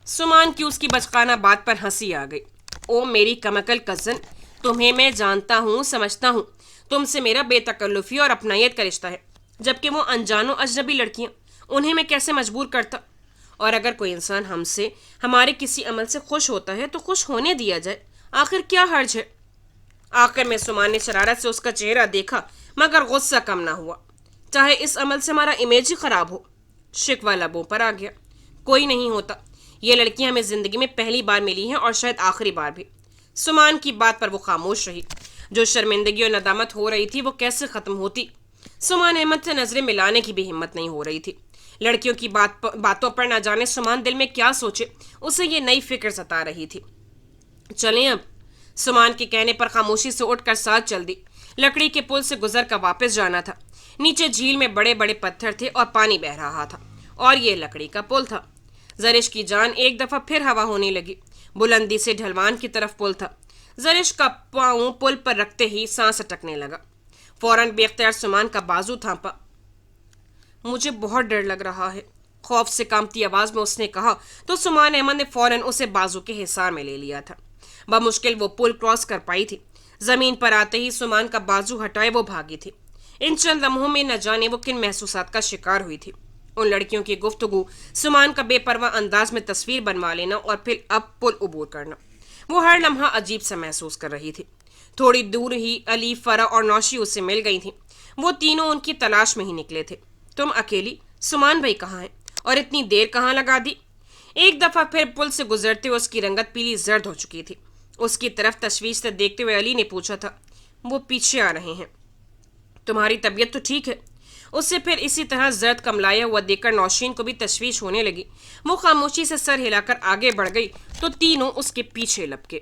سمان کی اس کی بچقانہ بات پر ہنسی آ گئی. او میری کمکل کزن, تمہیں میں جانتا ہوں, سمجھتا ہوں. تم سے میرا بے تکلفی اور اپنائیت کا رشتہ ہے, جبکہ وہ انجانوں اجنبی لڑکیاں, انہیں میں کیسے مجبور کرتا؟ اور اگر کوئی انسان ہم سے, ہمارے کسی عمل سے خوش ہوتا ہے تو خوش ہونے دیا جائے, آخر کیا حرج ہے؟ آخر میں سمان نے شرارت سے اس کا چہرہ دیکھا, مگر غصہ کم نہ ہوا. چاہے اس عمل سے ہمارا امیج ہی خراب ہو. شکوہ لبوں پر آ گیا. کوئی نہیں ہوتا. یہ لڑکیاں ہمیں زندگی میں پہلی بار ملی ہیں اور شاید آخری بار بھی. سمان کی بات پر وہ خاموش رہی. جو شرمندگی اور ندامت ہو رہی تھی وہ کیسے ختم ہوتی؟ سمان احمد سے نظریں ملانے کی بھی ہمت نہیں ہو رہی تھی. لڑکیوں کی باتوں پر نہ جانے سمان دل میں کیا سوچے, اسے یہ نئی فکر ستا رہی تھی. چلیں اب. سمان کے کہنے پر خاموشی سے اٹھ کر ساتھ چل دی. لکڑی کے پل سے گزر کر واپس جانا تھا. نیچے جھیل میں بڑے بڑے پتھر تھے اور پانی بہ رہا تھا, اور یہ لکڑی کا پل تھا. زرش کی جان ایک دفعہ پھر ہوا ہونے لگی. بلندی سے ڈھلوان کی طرف پل تھا. زرش کا پاؤں پل پر رکھتے ہی سانس اٹکنے لگا. فوراً بے اختیار سمان کا بازو تھانپا. مجھے بہت ڈر لگ رہا ہے, خوف سے کانپتی آواز میں اس نے کہا تو سمان احمد نے فوراً اسے بازو کے حصار میں لے لیا تھا. بمشکل وہ پل کراس کر پائی تھی. जमीन पर आते ही सुमान का बाजू हटाए वो भागी थी। इन चंद लम्हों में न जाने वो किन महसूसात का शिकार हुई थी। उन लड़कियों की गुफ्तगू, सुमान का बेपरवाह अंदाज में तस्वीर बनवा लेना और फिर अब पुल उबूर करना, वो हर लम्हा अजीब सा महसूस कर रही थी। थोड़ी दूर ही अली, फरा और नौशी उससे मिल गई थी। वो तीनों उनकी तलाश में ही निकले थे। तुम अकेली? सुमान भाई कहाँ हैं? और इतनी देर कहाँ लगा दी? एक दफा फिर पुल से गुजरते हुए उसकी रंगत पीली जर्द हो चुकी थी। उसकी तरफ तशवीश से देखते हुए अली ने पूछा था, वो पीछे आ रहे हैं। तुम्हारी तबीयत तो ठीक है? उससे फिर इसी तरह जर्द कमलाया हुआ देखकर नौशीन को भी तशवीश होने लगी। वो खामोशी से सर हिलाकर आगे बढ़ गई तो तीनों उसके पीछे लपके।